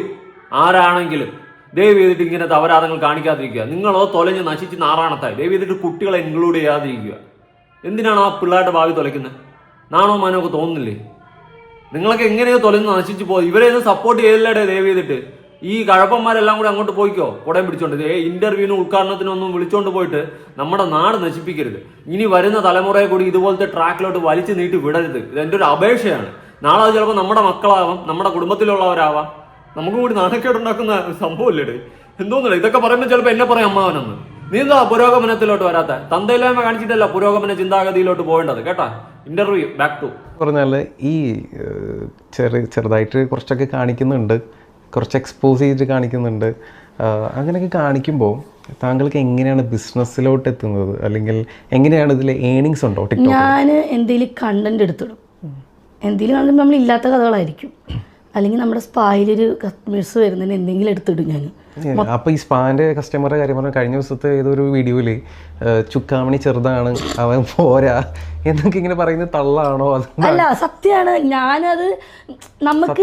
ആരാണെങ്കിലും ദയവ് ചെയ്തിട്ട് ഇങ്ങനത്തെ അപരാധങ്ങൾ കാണിക്കാതിരിക്കുക. നിങ്ങളോ തൊലഞ്ഞ് നശിച്ച് നാറാണത്തായി. ദയവ് ചെയ്തിട്ട് കുട്ടികളെ ഇൻക്ലൂഡ് ചെയ്യാതിരിക്കുക. എന്തിനാണ് ആ പിള്ളേരുടെ ഭാവി തൊലയ്ക്കുന്നത്? നാണോ മാനോ ഒക്കെ തോന്നുന്നില്ലേ? നിങ്ങളൊക്കെ എങ്ങനെയോ തൊലഞ്ഞ് നശിച്ചു പോകും. ഇവരെയൊന്നും സപ്പോർട്ട് ചെയ്തില്ലേ ദയവ് ചെയ്തിട്ട്. ഈ കഴപ്പന്മാരെല്ലാം കൂടി അങ്ങോട്ട് പോയിക്കോ കുടയും പിടിച്ചോണ്ട്. ഇന്റർവ്യൂവിനും ഉദ്ഘാടനത്തിനൊന്നും വിളിച്ചോണ്ട് പോയിട്ട് നമ്മുടെ നാട് നശിപ്പിക്കരുത്. ഇനി വരുന്ന തലമുറയെ കൂടി ഇതുപോലത്തെ ട്രാക്കിലോട്ട് വലിച്ചു നീട്ടി വിടരുത്. ഇതെന്റെ ഒരു അപേക്ഷയാണ്. നാളെ അത് ചിലപ്പോൾ നമ്മുടെ മക്കളാവാം, നമ്മുടെ കുടുംബത്തിലുള്ളവരാവാം. നമുക്കും കൂടി നാണക്കേടുണ്ടാക്കുന്ന സംഭവമല്ലേ എന്തോന്നില്ല. ഇതൊക്കെ പറയുമ്പോൾ ചിലപ്പോൾ എന്നെ പറയാം അമ്മാവനെന്ന്. നീ എന്താ പുരോഗമനത്തിലോട്ട് വരാത്ത? തന്തയില്ലായ്മ കാണിച്ചിട്ടല്ല പുരോഗമന ചിന്താഗതിയിലോട്ട് പോകേണ്ടത് കേട്ടാ. ഇന്റർവ്യൂ ബാക്ക് ടു പറഞ്ഞാൽ ഈ ചെറുതായിട്ട് കുറച്ചൊക്കെ കാണിക്കുന്നുണ്ട്, കുറച്ച് എക്സ്പോസ് ചെയ്തിട്ട് കാണിക്കുന്നുണ്ട്. അങ്ങനെയൊക്കെ കാണിക്കുമ്പോൾ താങ്കൾക്ക് എങ്ങനെയാണ് ബിസിനസ്സിലോട്ട് എത്തുന്നത്? അല്ലെങ്കിൽ എങ്ങനെയാണ് ഇതിൽ ഏണിങ്സ് ഉണ്ടോ? ഞാൻ എന്തെങ്കിലും കണ്ടന്റ് എടുത്തിടും. എന്തെങ്കിലും നമ്മൾ ഇല്ലാത്ത കഥകളായിരിക്കും. അല്ലെങ്കിൽ നമ്മുടെ സ്പായിലൊരു കസ്റ്റമേഴ്സ് വരുന്നതിന് എന്തെങ്കിലും എടുത്തിടും ഞാൻ. അപ്പോൾ ഈ സ്പാൻ്റെ കസ്റ്റമറുടെ കാര്യം പറഞ്ഞാൽ കഴിഞ്ഞ ദിവസത്തെ ഏതൊരു വീഡിയോയിൽ ചുക്കാമണി ചെറുതാണ്, അവൻ പോരാ എന്നൊക്കെ ഇങ്ങനെ പറയുന്നത് തള്ളാണോ? അല്ല, സത്യമാണ്. ഞാനത് നമുക്ക്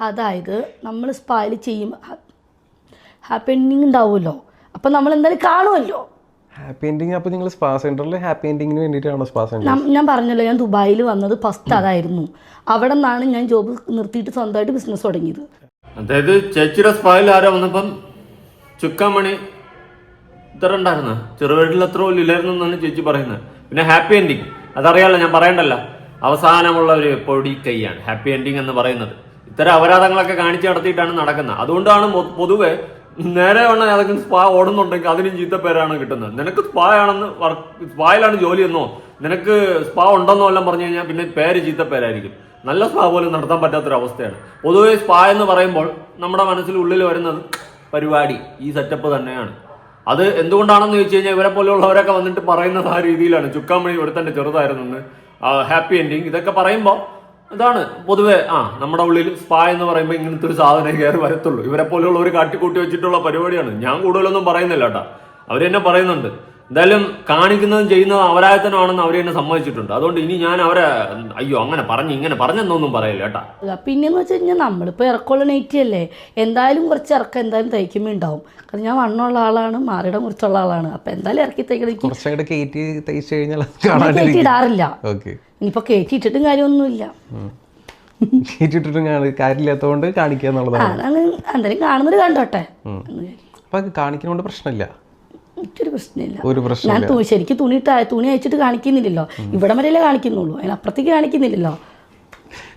അതായത് നമ്മൾ സ്പായിൽ ചെയ്യും ഹാപ്പനിങ് ഉണ്ടാവുമല്ലോ. അപ്പം നമ്മൾ എന്തായാലും കാണുമല്ലോ. Happy ending. അപ്പോൾ നിങ്ങൾ സ്പാ സെൻറ്ററിൽ ഹാപ്പി എൻഡിങ്ങിന് വേണ്ടിയിട്ടാണോ സ്പാ സെൻറ്റർ? ഞാൻ പറഞ്ഞല്ലോ, ഞാൻ ദുബായിൽ വന്നത് ഫസ്റ്റ് അതായിരുന്നു. അവിടെ നിന്നാണ് ഞാൻ ജോബ് നിർത്തിയിട്ട് സ്വന്തമായിട്ട് ബിസിനസ് തുടങ്ങിയത്. അതായത് ചേച്ചിയുടെ സ്പായിൽ ആരോ വന്നപ്പം ചുക്കാമണി ഇത്ര ഉണ്ടായിരുന്ന ചെറുവീട്ടിൽ അത്ര പോലും ഇല്ലായിരുന്നു എന്നാണ് ചേച്ചി പറയുന്നത്. പിന്നെ ഹാപ്പി എൻഡിങ് അതറിയാലോ, ഞാൻ പറയണ്ടല്ലോ, അവസാനമുള്ള ഒരു പൊടി കൈയാണ് ഹാപ്പി എൻഡിങ് എന്ന് പറയുന്നത്. ഇത്തരം അപരാധങ്ങളൊക്കെ കാണിച്ച് നടത്തിയിട്ടാണ് നടക്കുന്നത്. അതുകൊണ്ടാണ് പൊതുവെ നേരെ വേണം ഏതെങ്കിലും സ്പാ ഓടുന്നുണ്ടെങ്കിൽ അതിനും ചീത്തപ്പേരാണ് കിട്ടുന്നത്. നിനക്ക് സ്പായിലാണ് ജോലി എന്നോ നിനക്ക് സ്പാ ഉണ്ടെന്നോ എല്ലാം പറഞ്ഞു കഴിഞ്ഞാൽ പിന്നെ പേര് ചീത്തപ്പേരായിരിക്കും. നല്ല സ്പാ പോലും നടത്താൻ പറ്റാത്തൊരവസ്ഥയാണ്. പൊതുവെ സ്പാ എന്ന് പറയുമ്പോൾ നമ്മുടെ മനസ്സിൽ ഉള്ളിൽ വരുന്നത് പരിപാടി, ഈ സെറ്റപ്പ് തന്നെയാണ്. അത് എന്തുകൊണ്ടാണെന്ന് ചോദിച്ചു കഴിഞ്ഞാൽ ഇവരെ പോലെയുള്ളവരൊക്കെ വന്നിട്ട് പറയുന്നത് ആ രീതിയിലാണ്. ചുക്കാമണി ഇവിടുത്തെ ചെറുതായിരുന്നു, ഹാപ്പി എൻഡിങ് ഇതൊക്കെ പറയുമ്പോൾ ഇതാണ് പൊതുവെ നമ്മുടെ ഉള്ളിൽ സ്പാ എന്ന് പറയുമ്പോൾ ഇങ്ങനത്തെ ഒരു സാധനം കയറി വരത്തുള്ളൂ. ഇവരെ പോലെയുള്ളവർ കാട്ടിക്കൂട്ടി വെച്ചിട്ടുള്ള പരിപാടിയാണ്. ഞാൻ കൂടുതലൊന്നും പറയുന്നില്ല കേട്ടോ, അവർ തന്നെ പറയുന്നുണ്ട്. എന്തായാലും കാണിക്കുന്നതും ചെയ്യുന്നതും അവരായത്തനമാണെന്ന് അവർ തന്നെ സമ്മതിച്ചിട്ടുണ്ട്. അതുകൊണ്ട് ഇനി ഞാൻ അവരെ അയ്യോ അങ്ങനെ പറഞ്ഞു ഇങ്ങനെ പറഞ്ഞെന്നൊന്നും പറയില്ല കേട്ടാ. പിന്നെന്ന് വെച്ച് കഴിഞ്ഞാൽ നമ്മളിപ്പോൾ ഇറക്കമുള്ള നെയ്റ്റി അല്ലേ, എന്തായാലും കുറച്ച് ഇറക്കം എന്തായാലും തയ്ക്കുമ്പോൾ ഉണ്ടാവും. കാരണം ഞാൻ വണ്ണമുള്ള ആളാണ്, മാറിയിടം കുറിച്ചുള്ള ആളാണ്. അപ്പം എന്തായാലും ഇറക്കി തയ്ക്കണം. കയറ്റി ഇടാറില്ല. ഇനിയിപ്പോൾ കയറ്റി ഇട്ടിട്ടും കാര്യമൊന്നുമില്ല, കാര്യമില്ലാത്തതുകൊണ്ട് കാണിക്കുക എന്നുള്ളതാണ്. എന്തായാലും കാണുന്നവർ കണ്ടോട്ടെ. കാണിക്കുന്നതുകൊണ്ട് പ്രശ്നമില്ല, ഒരു പ്രശ്നമില്ല. ഞാൻ ശരിക്കും തുണി അയച്ചിട്ട് കാണിക്കുന്നില്ലല്ലോ, ഇവിടെ വരെയല്ലേ കാണിക്കുന്നുള്ളൂ, അതിനപ്പുറത്തേക്ക് കാണിക്കുന്നില്ലല്ലോ.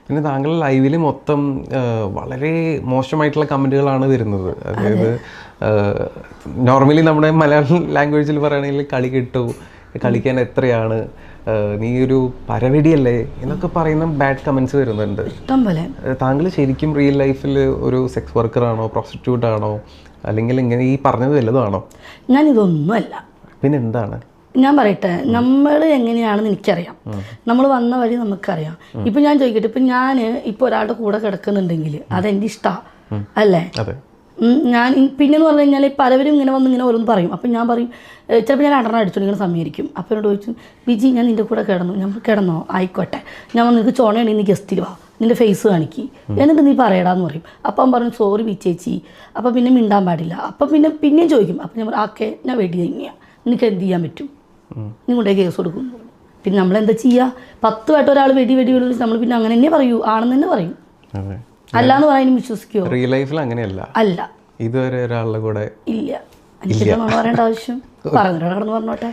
പിന്നെ താങ്കൾ ലൈവിൽ മൊത്തം വളരെ മോശമായിട്ടുള്ള കമൻറ്റുകളാണ് വരുന്നത്. അതായത് നോർമലി നമ്മുടെ മലയാളം ലാംഗ്വേജിൽ പറയുകയാണെങ്കിൽ കളി കിട്ടു, കളിക്കാൻ എത്രയാണ്, നീ ഒരു പരവെടിയല്ലേ എന്നൊക്കെ പറയുന്ന ബാഡ് കമൻസ് വരുന്നുണ്ട്. താങ്കൾ ശരിക്കും റിയൽ ലൈഫിൽ ഒരു സെക്സ് വർക്കറാണോ, പ്രോസ്റ്റിറ്റ്യൂട്ട് ആണോ, അല്ലെങ്കിൽ ഇങ്ങനെ ഈ പറഞ്ഞത് വല്ലതുമാണോ? ഞാനിതൊന്നുമല്ല. പിന്നെ എന്താണ്? ഞാൻ പറയട്ടെ, നമ്മൾ എങ്ങനെയാണെന്ന് എനിക്കറിയാം, നമ്മൾ വന്ന വഴി നമുക്കറിയാം. ഇപ്പം ഞാൻ ചോദിക്കട്ടെ, ഇപ്പം ഞാൻ ഇപ്പോൾ ഒരാളുടെ കൂടെ കിടക്കുന്നുണ്ടെങ്കിൽ അതെൻ്റെ ഇഷ്ടമാണ് അല്ലേ? ഞാൻ പിന്നെന്ന് പറഞ്ഞു കഴിഞ്ഞാൽ പലവരും ഇങ്ങനെ വന്ന് ഇങ്ങനെ ഓരോന്ന് പറയും. അപ്പം ഞാൻ പറയും, ചിലപ്പോൾ ഞാൻ 2 അടിച്ചു ഇങ്ങനെ സമീപിക്കും. അപ്പോൾ എന്നോട് ചോദിച്ചു, ബിജി ഞാൻ നിൻ്റെ കൂടെ കിടന്നു. ഞാൻ കിടന്നോ, ആയിക്കോട്ടെ, ഞാൻ നിനക്ക് ചോണയാണ്, നീ ഗസ്റ്റിൽ വാ, നിൻ്റെ ഫേസ് കാണിക്കി, എന്നിട്ട് നീ പറയടാന്ന് പറയും. അപ്പം പറഞ്ഞു സോറി ബിച്ചേച്ചി, അപ്പം പിന്നെ മിണ്ടാൻ പാടില്ല. അപ്പം പിന്നെയും ചോദിക്കും. അപ്പം ഞാൻ പറയും ഓക്കെ, ഞാൻ വെടി തന്നെയാണ്, നിനക്ക് എന്ത് ചെയ്യാൻ പറ്റും, നിങ്ങളുടെ കേസ് കൊടുക്കുന്നു. പിന്നെ നമ്മളെന്താ ചെയ്യുക? 10 വട്ടം ഒരാൾ വെടി നമ്മൾ പിന്നെ അങ്ങനെ തന്നെ പറയൂ, ആണെന്ന് തന്നെ പറയും. അല്ലാന്ന് പറയാനും വിശ്വസിക്കുമോ? റിയൽ ലൈഫിൽ അങ്ങനെയല്ല. അല്ല, ഇതുവരെ ഒരാളുടെ കൂടെ ഇല്ല. എനിക്ക് പറയേണ്ട ആവശ്യം പറഞ്ഞിട്ട് കടന്ന് പറഞ്ഞോട്ടെ.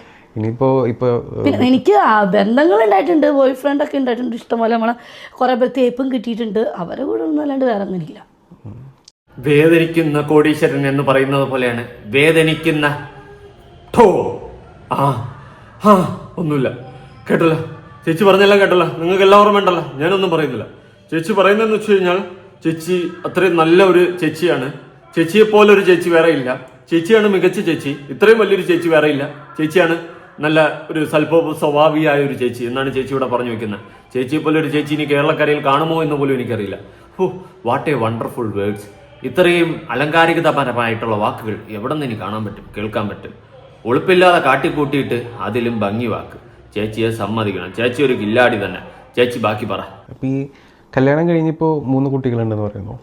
പിന്നെ എനിക്ക് ബന്ധങ്ങൾ ഉണ്ടായിട്ടുണ്ട്, ബോയ് ഫ്രണ്ട് ഒക്കെ ഉണ്ടായിട്ടുണ്ട് ഇഷ്ടംപോലെ. നമ്മളെ കുറെ പേർ തേപ്പും കിട്ടിയിട്ടുണ്ട്, അവരെ കൂടെ ഒന്നും അല്ലാണ്ട് വേറെ ഒന്നും ഇല്ല. വേദനിക്കുന്ന കോടീശ്വരൻ എന്ന് പറയുന്നത് പോലെയാണ് വേദനിക്കുന്ന ഒന്നുമില്ല. കേട്ടല്ലോ ചേച്ചി പറഞ്ഞെല്ലാം കേട്ടല്ലോ, നിങ്ങൾക്ക് എല്ലാം ഓർമ്മയുണ്ടല്ലോ, ഞാനൊന്നും പറയുന്നില്ല. ചേച്ചി പറയുന്നതെന്ന് വെച്ച് കഴിഞ്ഞാൽ ചേച്ചി അത്രയും നല്ല ഒരു ചേച്ചിയാണ്. ചേച്ചിയെ പോലെ ഒരു ചേച്ചി വേറെ ഇല്ല. ചേച്ചിയാണ് മികച്ച ചേച്ചി, ഇത്രയും വലിയൊരു ചേച്ചി വേറെ ഇല്ല. ചേച്ചിയാണ് നല്ല ഒരു സ്വഭാവിയായ ഒരു ചേച്ചി എന്നാണ് ചേച്ചി ഇവിടെ പറഞ്ഞു വെക്കുന്നത്. ചേച്ചിയെ പോലെ ഒരു ചേച്ചി ഇനി കേരളക്കരയിൽ കാണുമോ എന്ന് പോലും എനിക്കറിയില്ല. What A wonderful words. ഇത്രയും അലങ്കാരികതാപരമായിട്ടുള്ള വാക്കുകൾ എവിടെ നിന്ന് ഇനി കാണാൻ പറ്റും, കേൾക്കാൻ പറ്റും? ഒളിപ്പില്ലാതെ കാട്ടിക്കൂട്ടിയിട്ട് അതിലും ഭംഗി വാക്ക്. ചേച്ചിയെ സമ്മതിക്കണം, ചേച്ചി ഒരു കില്ലാടി തന്നെ. ചേച്ചി ബാക്കി പറ. ഈ കല്യാണം കഴിഞ്ഞിപ്പോൾ 3 കുട്ടികളുണ്ടെന്ന് പറയുന്നു.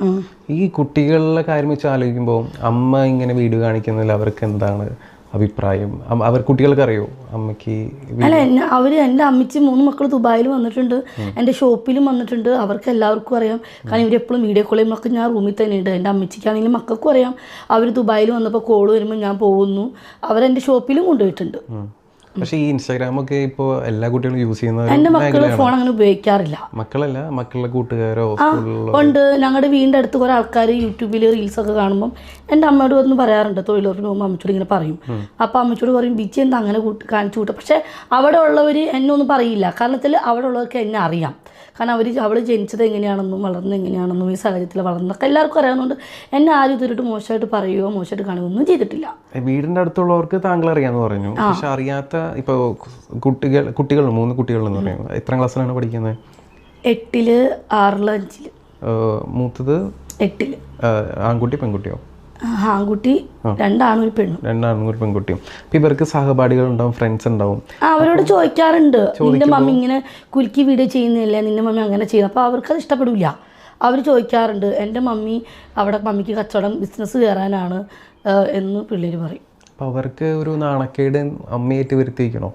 ഈ കുട്ടികളുടെ കാര്യം വെച്ച് ആലോചിക്കുമ്പോൾ അമ്മ ഇങ്ങനെ വീഡിയോ കാണിക്കുന്നതിൽ അവർക്ക് എന്താണ് അഭിപ്രായം? അവർ കുട്ടികൾക്ക് അറിയോ അമ്മയ്ക്ക്? അല്ല, എൻ്റെ അമ്മച്ചി 3 മക്കൾ ദുബായിൽ വന്നിട്ടുണ്ട്, എൻ്റെ ഷോപ്പിലും വന്നിട്ടുണ്ട്. അവർക്ക് എല്ലാവർക്കും അറിയാം. കാരണം ഇവരെപ്പോഴും വീഡിയോ കോൾ ചെയ്യുമ്പോൾ ഞാൻ റൂമിൽ തന്നെ ഉണ്ട്. എൻ്റെ അമ്മച്ചിക്കാണെങ്കിലും മക്കൾക്കും അറിയാം. അവർ ദുബായിൽ വന്നപ്പോൾ കോള് വരുമ്പോൾ ഞാൻ പോകുന്നു. അവരെൻ്റെ ഷോപ്പിലും കൊണ്ടുപോയിട്ടുണ്ട്. പക്ഷേ ഈ ഇൻസ്റ്റാഗ്രാമൊക്കെ ഇപ്പോൾ എല്ലാ കുട്ടികളും യൂസ് ചെയ്യുന്ന എൻ്റെ മക്കൾ ഫോൺ അങ്ങനെ ഉപയോഗിക്കാറില്ല. മക്കളല്ല, മക്കളുടെ കൂട്ടുകാരോ ഉണ്ട്. ഞങ്ങളുടെ വീടിൻ്റെ അടുത്ത് കുറേ ആൾക്കാർ യൂട്യൂബിൽ റീൽസൊക്കെ കാണുമ്പം എൻ്റെ അമ്മയോട് വന്ന് പറയാറുണ്ട്. തൊഴിലുറപ്പിന് പോകുമ്പോൾ അമ്മച്ചോട് ഇങ്ങനെ പറയും. അപ്പോൾ അമ്മച്ചോട് പറയും ബിജി എന്താ അങ്ങനെ കാണിച്ചു കൂട്ടുക. പക്ഷേ അവിടെ ഉള്ളവർ എന്നെ ഒന്നും പറയില്ല. കാരണത്തിൽ അവിടെ ഉള്ളവർക്ക് എന്നെ അറിയാം. കാരണം അവൾ ജനിച്ചത് എങ്ങനെയാണെന്നും വളർന്നത് എങ്ങനെയാണെന്നും ഈ സാഹചര്യത്തിൽ വളർന്നതൊക്കെ എല്ലാവർക്കും അറിയാവുന്നതുകൊണ്ട് എന്നെ ആരും ഇതൊരു മോശമായിട്ട് പറയുകയോ മോശമായിട്ട് കാണുകയോ ഒന്നും ചെയ്തിട്ടില്ല. വീടിൻ്റെ അടുത്തുള്ളവർക്ക് താങ്കൾ അറിയാമെന്ന് പറഞ്ഞു. പക്ഷെ അറിയാത്ത ഇപ്പോൾ കുട്ടികൾ 3 കുട്ടികളെന്ന് പറയുന്നത് എത്രാം ക്ലാസ്സിലാണ് പഠിക്കുന്നത്? 8, 6, 5. മൂത്തത് 8. ആൺകുട്ടി പെൺകുട്ടിയോ? ആൺകുട്ടി, 2 ആണും 1 പെണ്ണും. 2 ആണും 1 പെൺകുട്ടിയും. അപ്പം ഇവർക്ക് സഹപാഠികൾ ഉണ്ടാവും, ഫ്രണ്ട്സ് ഉണ്ടാവും. അവരോട് ചോദിക്കാറുണ്ട്, നിന്റെ മമ്മി ഇങ്ങനെ കുലുക്കി വീഡിയോ ചെയ്യുന്നില്ലേ, നിന്റെ മമ്മി അങ്ങനെ ചെയ്യുന്നു. അപ്പോൾ അവർക്കത് ഇഷ്ടപ്പെടില്ല. അവർ ചോദിക്കാറുണ്ട്, എൻ്റെ മമ്മി അവിടെ മമ്മിക്ക് കച്ചവടം ബിസിനസ് കയറാനാണ് എന്ന് പിള്ളേർ പറയും. അപ്പോൾ അവർക്ക് ഒരു നാണക്കേട് അമ്മയായിട്ട് വരുത്തി വയ്ക്കണോ?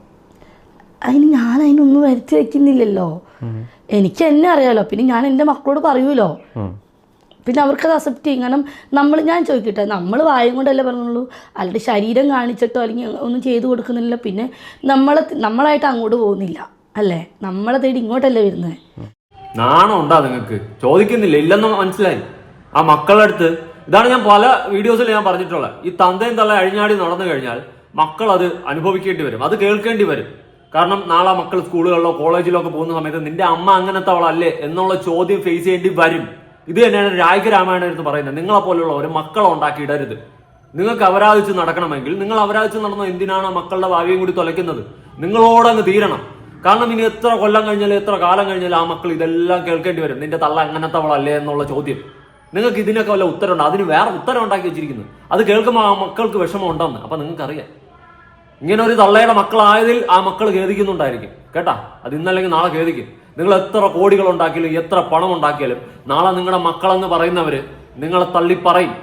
അതിനൊന്നും വരുത്തി വയ്ക്കുന്നില്ലല്ലോ. എനിക്ക് എന്നെ അറിയാലോ, പിന്നെ ഞാൻ എൻ്റെ മക്കളോട് പറയൂലോ, പിന്നെ അവർക്കത് അക്സെപ്റ്റ് ചെയ്യും. കാരണം ഞാൻ ചോദിക്കട്ടെ, നമ്മൾ വായും കൊണ്ടല്ലേ പറഞ്ഞുള്ളൂ, അല്ലാണ്ട് ശരീരം കാണിച്ചിട്ടോ അല്ലെങ്കിൽ ഒന്നും ചെയ്തു കൊടുക്കുന്നില്ല. പിന്നെ നമ്മളായിട്ട് അങ്ങോട്ട് പോകുന്നില്ല അല്ലേ, നമ്മളെ തേടി ഇങ്ങോട്ടല്ലേ വരുന്നത്. നാണം ഉണ്ടാ നിങ്ങൾക്ക്? ചോദിക്കുന്നില്ല, ഇല്ലെന്ന് മനസ്സിലായി. ആ മക്കളുടെ അടുത്ത് ഇതാണ് ഞാൻ പല വീഡിയോസിൽ ഞാൻ പറഞ്ഞിട്ടുള്ളത്, ഈ തന്തയും തള്ള അഴിഞ്ഞാടി നടന്നു കഴിഞ്ഞാൽ മക്കൾ അത് അനുഭവിക്കേണ്ടി വരും, അത് കേൾക്കേണ്ടി വരും. കാരണം നാളെ മക്കൾ സ്കൂളുകളിലോ കോളേജിലോ ഒക്കെ പോകുന്ന സമയത്ത് നിന്റെ അമ്മ അങ്ങനത്തെ അവളല്ലേ എന്നുള്ള ചോദ്യം ഫേസ് ചെയ്യേണ്ടി വരും. ഇത് തന്നെയാണ് രായിക രാമായണം എന്ന് പറയുന്നത്. നിങ്ങളെ പോലുള്ള ഒരു മക്കളെ ഉണ്ടാക്കി ഇടരുത്. നിങ്ങൾക്ക് അപരാധിച്ച് നടക്കണമെങ്കിൽ നിങ്ങൾ അപരാധിച്ച് നടന്ന എന്തിനാണ് മക്കളുടെ ഭാവിയും കൂടി തുലയ്ക്കുന്നത്? നിങ്ങളോടങ്ങ് തീരണം. കാരണം ഇനി എത്ര കൊല്ലം കഴിഞ്ഞാലും എത്ര കാലം കഴിഞ്ഞാലും ആ മക്കൾ ഇതെല്ലാം കേൾക്കേണ്ടി വരും, നിന്റെ തള്ള അങ്ങനത്തെ അവളല്ലേ എന്നുള്ള ചോദ്യം. നിങ്ങൾക്ക് ഇതിനൊക്കെ വല്ല ഉത്തരവുണ്ട്? അതിന് വേറെ ഉത്തരം ഉണ്ടാക്കി വെച്ചിരിക്കുന്നത്. അത് കേൾക്കുമ്പോൾ ആ മക്കൾക്ക് വിഷമം ഉണ്ടെന്ന് അപ്പൊ നിങ്ങൾക്കറിയാം. ഇങ്ങനെ ഒരു തള്ളയുടെ മക്കളായതിൽ ആ മക്കൾ ഖേദിക്കുന്നുണ്ടായിരിക്കും കേട്ടാ. അത് ഇന്നല്ലെങ്കിൽ നാളെ ഖേദിക്കും. നിങ്ങൾ എത്ര കോടികൾ ഉണ്ടാക്കിയാലും എത്ര പണം ഉണ്ടാക്കിയാലും നാളെ നിങ്ങളുടെ മക്കളെന്ന് പറയുന്നവര് നിങ്ങളെ തള്ളിപ്പറയും.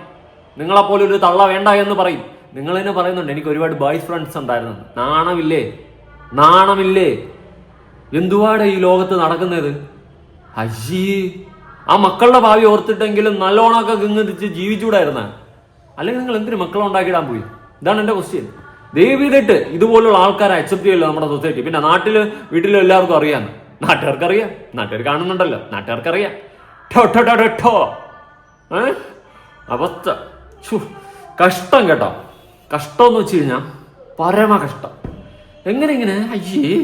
നിങ്ങളെപ്പോലെ ഒരു തള്ള വേണ്ട എന്ന് പറയും. നിങ്ങൾ തന്നെ പറയുന്നുണ്ട് എനിക്ക് ഒരുപാട് ബോയ്സ് ഫ്രണ്ട്സ് ഉണ്ടായിരുന്നു. നാണമില്ലേ? നാണമില്ലേ? എന്തുവാടെ ഈ ലോകത്ത് നടക്കുന്നത്? അയ്യേ, ആ മക്കളുടെ ഭാവി ഓർത്തിട്ടെങ്കിലും നല്ലോണമൊക്കെ ഗംഗതിച്ച് ജീവിച്ചൂടായിരുന്ന. അല്ലെങ്കിൽ നിങ്ങൾ എന്തിനു മക്കളെ ഉണ്ടാക്കിയിടാൻ പോയി? ഇതാണ് എന്റെ ക്വസ്റ്റ്യൻ. ദയവീതിട്ട് ഇതുപോലുള്ള ആൾക്കാരെ അക്സെപ്റ്റ് ചെയ്യില്ല നമ്മുടെ സൊസൈറ്റി. പിന്നെ വീട്ടിലും എല്ലാവർക്കും അറിയാം, നാട്ടുകാർക്കറിയാം, നാട്ടുകാർ കാണുന്നുണ്ടല്ലോ, നാട്ടുകാർക്കറിയാം. അവസ്ഥ കഷ്ടം കേട്ടോ. കഷ്ടം എന്ന് വെച്ച് കഴിഞ്ഞാൽ പരമ കഷ്ടം. എങ്ങനെ അയ്യേ,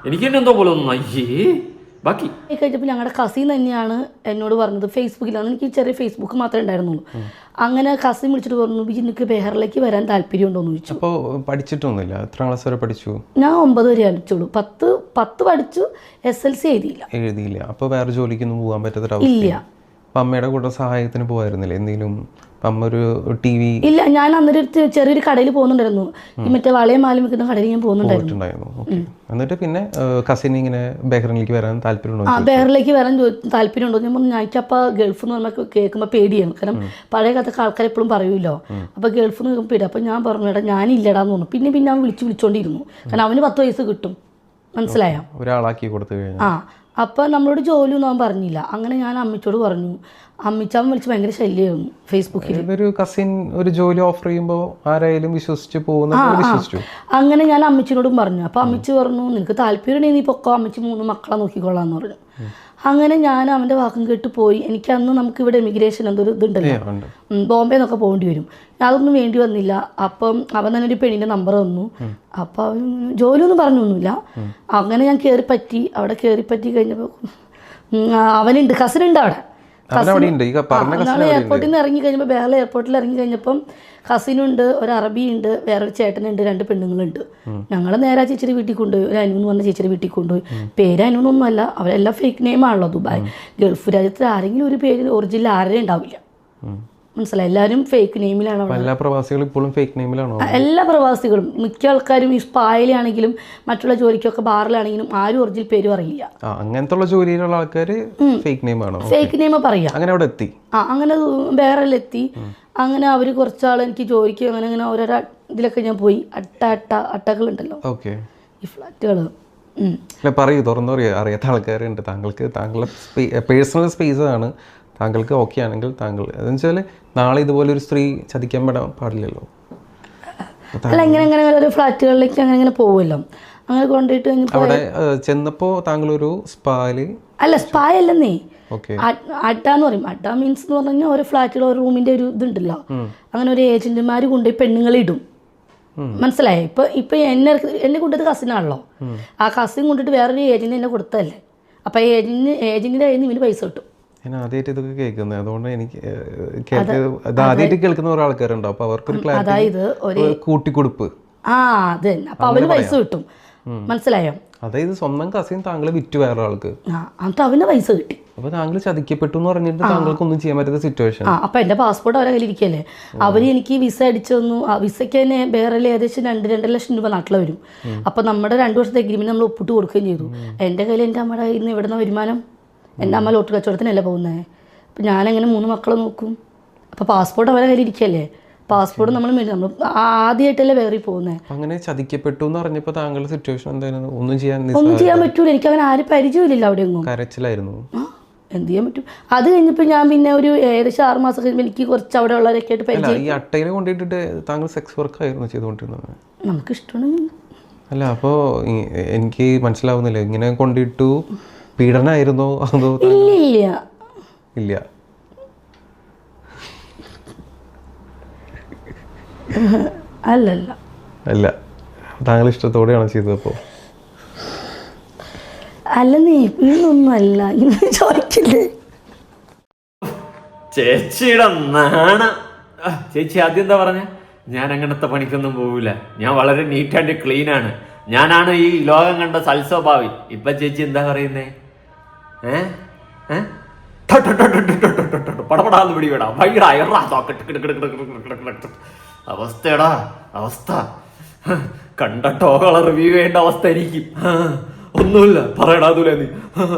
എനിക്ക് തന്നെ എന്തോ പോലെ ഒന്നും അയ്യേ. ബാക്കി കഴിഞ്ഞപ്പോൾ ഞങ്ങളുടെ കസിൻ തന്നെയാണ് എന്നോട് പറഞ്ഞത്, ഫേസ്ബുക്കിലാണ്, എനിക്ക് ചെറിയ ഫേസ്ബുക്ക് മാത്രമേ ഉണ്ടായിരുന്നുള്ളൂ. അങ്ങനെ കസിൻ വിളിച്ചിട്ട് പറഞ്ഞു, എനിക്ക് ബെഹറിലേക്ക് വരാൻ താല്പര്യമുണ്ടോന്ന് ചോദിച്ചു. അപ്പോൾ പഠിച്ചിട്ടൊന്നുമില്ല? എത്ര ക്ലാസ് വരെ പഠിച്ചു? ഞാൻ 9 വരെ പഠിച്ചുള്ളൂ. 10 പഠിച്ചു, SLC എഴുതിയില്ല. അപ്പോൾ വേറെ ജോലിക്കൊന്നും പോകാൻ പറ്റാത്തൊരവസ്ഥ? അപ്പം അമ്മയുടെ കൂടെ സഹായത്തിന് പോകായിരുന്നില്ല എന്തെങ്കിലും? അമ്മ ഒരു TV ഇല്ല, ഞാൻ അന്നേരം ചെറിയൊരു കടയിൽ പോകുന്നുണ്ടായിരുന്നു, ഈ മറ്റേ വളയും മാലും വെക്കുന്ന കടയിൽ ഞാൻ പോകുന്നുണ്ടായിരുന്നു. എന്നിട്ട് പിന്നെ കസിൻ ഇങ്ങനെ ബെഹ്റിനിലേക്ക് വരാൻ താല്പര്യമുണ്ടോ? ബെഹറിലേക്ക് വരാൻ താല്പര്യമുണ്ടോ? ഞാൻ പറഞ്ഞു എനിക്കപ്പോൾ ഗൾഫ് എന്ന് പറഞ്ഞാൽ കേൾക്കുമ്പോൾ പേടിയാണ്. കാരണം പഴയ കാലത്തൊക്കെ ആൾക്കാർ എപ്പോഴും പറയുമല്ലോ, അപ്പോൾ ഗൾഫ് എന്ന് കേൾക്കുമ്പോൾ പേടി. അപ്പം ഞാൻ പറഞ്ഞു എടാ ഞാനില്ലടാന്ന് പറഞ്ഞു. പിന്നെ അവൻ വിളിച്ചോണ്ടിരുന്നു. കാരണം അവന് 10 വയസ്സ് കിട്ടും, മനസ്സിലായോ? ഒരാളാക്കി കൊടുത്തു കഴിഞ്ഞാൽ. അപ്പം നമ്മളോട് ജോലിയൊന്നും അവൻ പറഞ്ഞില്ല. അങ്ങനെ ഞാൻ അമ്മച്ചോട് പറഞ്ഞു. അമ്മച്ചാവൻ വിളിച്ച് ഭയങ്കര ശല്യമായിരുന്നു ഫേസ്ബുക്കിൽ. ഒരു കസിൻ ഒരു ജോലി ഓഫർ ചെയ്യുമ്പോൾ ആരായാലും വിശ്വസിച്ച് പോകുന്ന. അങ്ങനെ ഞാൻ അമ്മച്ചിനോടും പറഞ്ഞു. അപ്പോൾ അമ്മച്ചി പറഞ്ഞു നിനക്ക് താല്പര്യമുണ്ടെങ്കിൽ നീ പൊക്കോ, അമ്മച്ചി 3 മക്കളെ നോക്കിക്കൊള്ളാന്ന് പറഞ്ഞു. അങ്ങനെ ഞാൻ അവൻ്റെ വാക്കും കേട്ട് പോയി. എനിക്ക് അന്ന് നമുക്ക് ഇവിടെ എമിഗ്രേഷൻ എന്തൊരു ഇതുണ്ടല്ലോ, ബോംബെ നിന്നൊക്കെ പോകേണ്ടി വരും. അതൊന്നും വേണ്ടി വന്നില്ല. അപ്പം അവൻ തന്നെ ഒരു പെണ്ണിൻ്റെ നമ്പർ തന്നു. അപ്പം അവൻ ജോലിയൊന്നും പറഞ്ഞൊന്നുമില്ല. അങ്ങനെ ഞാൻ അവിടെ കയറിപ്പറ്റി കഴിഞ്ഞപ്പോൾ അവനുണ്ട്, കസിനുണ്ട് അവിടെ. എയർപോർട്ടിൽ നിന്ന് ഇറങ്ങി കഴിഞ്ഞപ്പോൾ ബെഹ്റിൻ എയർപോർട്ടിൽ ഇറങ്ങി കഴിഞ്ഞപ്പം കസിനുണ്ട്, ഒരു അറബിയുണ്ട്, വേറൊരു ചേട്ടനുണ്ട്, 2 പെണ്ണുങ്ങളുണ്ട്. ഞങ്ങൾ നേരെ ചേച്ചിയുടെ വീട്ടിൽ കൊണ്ടുപോയി. ഒരു അനു എന്ന് പറഞ്ഞ ചേച്ചിയുടെ വീട്ടിൽ കൊണ്ടുപോയി. പേര് അനുവൊന്നും അല്ല, അവരെല്ലാം ഫേക്ക് നെയിമാണല്ലോ. ദുബായ് ഗൾഫ് രാജ്യത്തിൽ ആരെങ്കിലും ഒരു പേര് ഒറിജിനൽ ആരെയും ഉണ്ടാവില്ല, മനസ്സിലായി? എല്ലാവരും ഫേക്ക് നെയിമിലാണ്. എല്ലാ പ്രവാസികളും ഇപ്പോഴും ഫേക്ക് നെയിമിലാണോ? എല്ലാ പ്രവാസികളും, മിക്ക ആൾക്കാരും ഈ സ്പായിലാണെങ്കിലും മറ്റുള്ള ജോലിക്കൊക്കെ ബാറിലാണെങ്കിലും ആരും ഒറിജിനൽ പേരും അറിയില്ല. അങ്ങനത്തെ ജോലിയിലുള്ള ആൾക്കാർ ഫേക്ക് നെയിം ആണോ? ഫേക്ക് നെയിം പറയാം. അങ്ങനെ അവിടെ എത്തി, അങ്ങനെ ബെഹ്റിലെത്തി. അങ്ങനെ അവർ കുറച്ചാൾ എനിക്ക് ജോലിക്ക് അങ്ങനെ ഓരോരോ ഇതിലൊക്കെ ഞാൻ പോയി. അട്ടകളുണ്ടല്ലോ, ഈ ഫ്ലാറ്റുകൾ. പറയൂ, തുറന്നു പറയൂ. അറിയാത്ത ആൾക്കാരുണ്ട്. താങ്കളുടെ പേഴ്സണൽ സ്പേസ് ആണ്. താങ്കൾക്ക് ഓക്കെ ആണെങ്കിൽ താങ്കൾ അതെന്ന് വെച്ചാൽ നാളെ ഇതുപോലെ ഒരു സ്ത്രീ ചതിക്കാൻ പാടില്ലല്ലോ. അല്ല, ഇങ്ങനെ ഒരു ഫ്ലാറ്റുകളിലേക്ക് അങ്ങനെ പോകുമല്ലോ. അങ്ങനെ കൊണ്ടുപോയിട്ട് അവിടെ ചെന്നപ്പോൾ താങ്കൾ ഒരു സ്പായില് അല്ല, സ്പാ അല്ലെന്നേ, അഡ്ഡാന്ന് പറയും. അഡ്ഡ മീൻസ് എന്ന് പറഞ്ഞു കഴിഞ്ഞാൽ ഓരോ ഫ്ലാറ്റിൽ ഒരു റൂമിന്റെ ഒരു ഇതുണ്ടല്ലോ. അങ്ങനെ ഒരു ഏജന്റുമാർ കൊണ്ടുപോയി പെണ്ണുങ്ങളെ ഇടും, മനസ്സിലായേ? ഇപ്പൊ എന്നെ കൊണ്ടത് കസിനാണല്ലോ. ആ കസിൻ കൊണ്ടിട്ട് വേറൊരു ഏജന്റ് എന്നെ കൊടുത്തല്ലേ. അപ്പൊ ഏജന്റിന്റെ കയ്യിൽ നിന്ന് ഇവന് പൈസ കിട്ടും. ഞാൻ ആദ്യമായിട്ട് ഇതൊക്കെ കേൾക്കുന്നത്, അതുകൊണ്ട് എനിക്ക് ആദ്യമായിട്ട് കേൾക്കുന്ന കുറെ ആൾക്കാരുണ്ടോ, അപ്പൊ അവർക്കൊരു കൂട്ടിക്കൊടുപ്പ്. അതെ, അപ്പൊ അവന് പൈസ കിട്ടും, മനസ്സിലായോ? അതായത് സ്വന്തം കസിൻ താങ്കളെ വിറ്റു വേറെ ആൾക്ക്, എന്നിട്ട് അവന് പൈസ കിട്ടി. അപ്പൊ താങ്കൾ ചതിക്കപ്പെട്ടു എന്ന് പറഞ്ഞിട്ട് താങ്കൾക്ക് ഒന്നും ചെയ്യാൻ പറ്റാത്ത സിറ്റുവേഷൻ. അപ്പൊ എന്റെ പാസ്പോർട്ട് അവരെ കയ്യിലിരിക്കല്ലേ. അവര് എനിക്ക് വിസ അടിച്ചു തന്നു. ആ വിസയ്ക്ക് തന്നെ ബെഹ്റിൽ ഏകദേശം 2 ലക്ഷം രൂപ നാട്ടിൽ വരും. അപ്പൊ നമ്മുടെ 2 വർഷത്തെ എഗ്രിമെന്റ് നമ്മൾ ഒപ്പിട്ട് കൊടുക്കുകയും ചെയ്തു. എന്റെ കയ്യിൽ എന്റെ അമ്മയുടെ കയ്യിൽ നിന്ന് എവിടുന്ന വരുമാനം? എൻ്റെ അമ്മ ലോട്ടറി കച്ചവടത്തിനല്ലേ പോകുന്നത്. അപ്പം ഞാനെങ്ങനെ 3 മക്കളെ നോക്കും? അപ്പോൾ പാസ്പോർട്ട് അവരെ കയ്യിലിരിക്കല്ലേ. പാസ്പോർട്ട് നമ്മൾ ആദ്യമായിട്ടല്ലേ വേറെ പോകുന്നത്. അങ്ങനെ ചതിക്കപ്പെട്ടു എന്ന് പറഞ്ഞപ്പോൾ താങ്കളുടെ സിറ്റുവേഷൻ എന്തായിരുന്നു? ഒന്നും ചെയ്യാൻ പറ്റൂല. എനിക്ക് അങ്ങനെ ആരും പരിചയമില്ല അവിടെ ഒന്നും. കരച്ചിലായിരുന്നു. എന്ത് ചെയ്യാൻ പറ്റും. അത് കഴിഞ്ഞപ്പോൾ ഞാൻ പിന്നെ ഒരു ഏകദേശം 6 മാസം കഴിയുമ്പോൾ എനിക്ക് കുറച്ച് അവിടെ ഉള്ളവരൊക്കെ ആയിട്ട് പരിചയം. ഈ അട്ടയിൽ കൊണ്ടിട്ടിട്ട് താങ്കൾ സെക്സ് വർക്ക് ആയിരുന്നു ചെയ്തുകൊണ്ടിരുന്നത്? നമുക്ക് ഇഷ്ടമാണ്. അല്ല, അപ്പോൾ എനിക്ക് മനസ്സിലാവുന്നില്ല, ഇങ്ങനെ കൊണ്ടിട്ടു പീഡനമായിരുന്നോ അതോ? ഇല്ല. അല്ല, താങ്കൾ ഇഷ്ടത്തോടെയാണ് ചെയ്തപ്പോൾ? അല്ല, നീ ഇതൊന്നും അല്ല ചോദിക്കില്ലേ. ചേച്ചിയുടെ നാണ. ചേച്ചി ആദ്യം എന്താ പറഞ്ഞ? ഞാൻ അങ്ങനത്തെ പണിക്കൊന്നും പോവില്ല, ഞാൻ വളരെ നീറ്റ് ആൻഡ് ക്ലീൻ ആണ്, ഞാനാണ് ഈ ലോകം കണ്ട സൽസ്വഭാവി. ഇപ്പൊ ചേച്ചി എന്താ പറയുന്നേ? പടപടാന്ന് പിടിവിടാ അവസ്ഥയടാ, അവസ്ഥ കണ്ടോകള റിവ്യൂ ചെയ്യേണ്ട അവസ്ഥ എനിക്ക്. ഒന്നുമില്ല, പറയടാ അതുല നീ.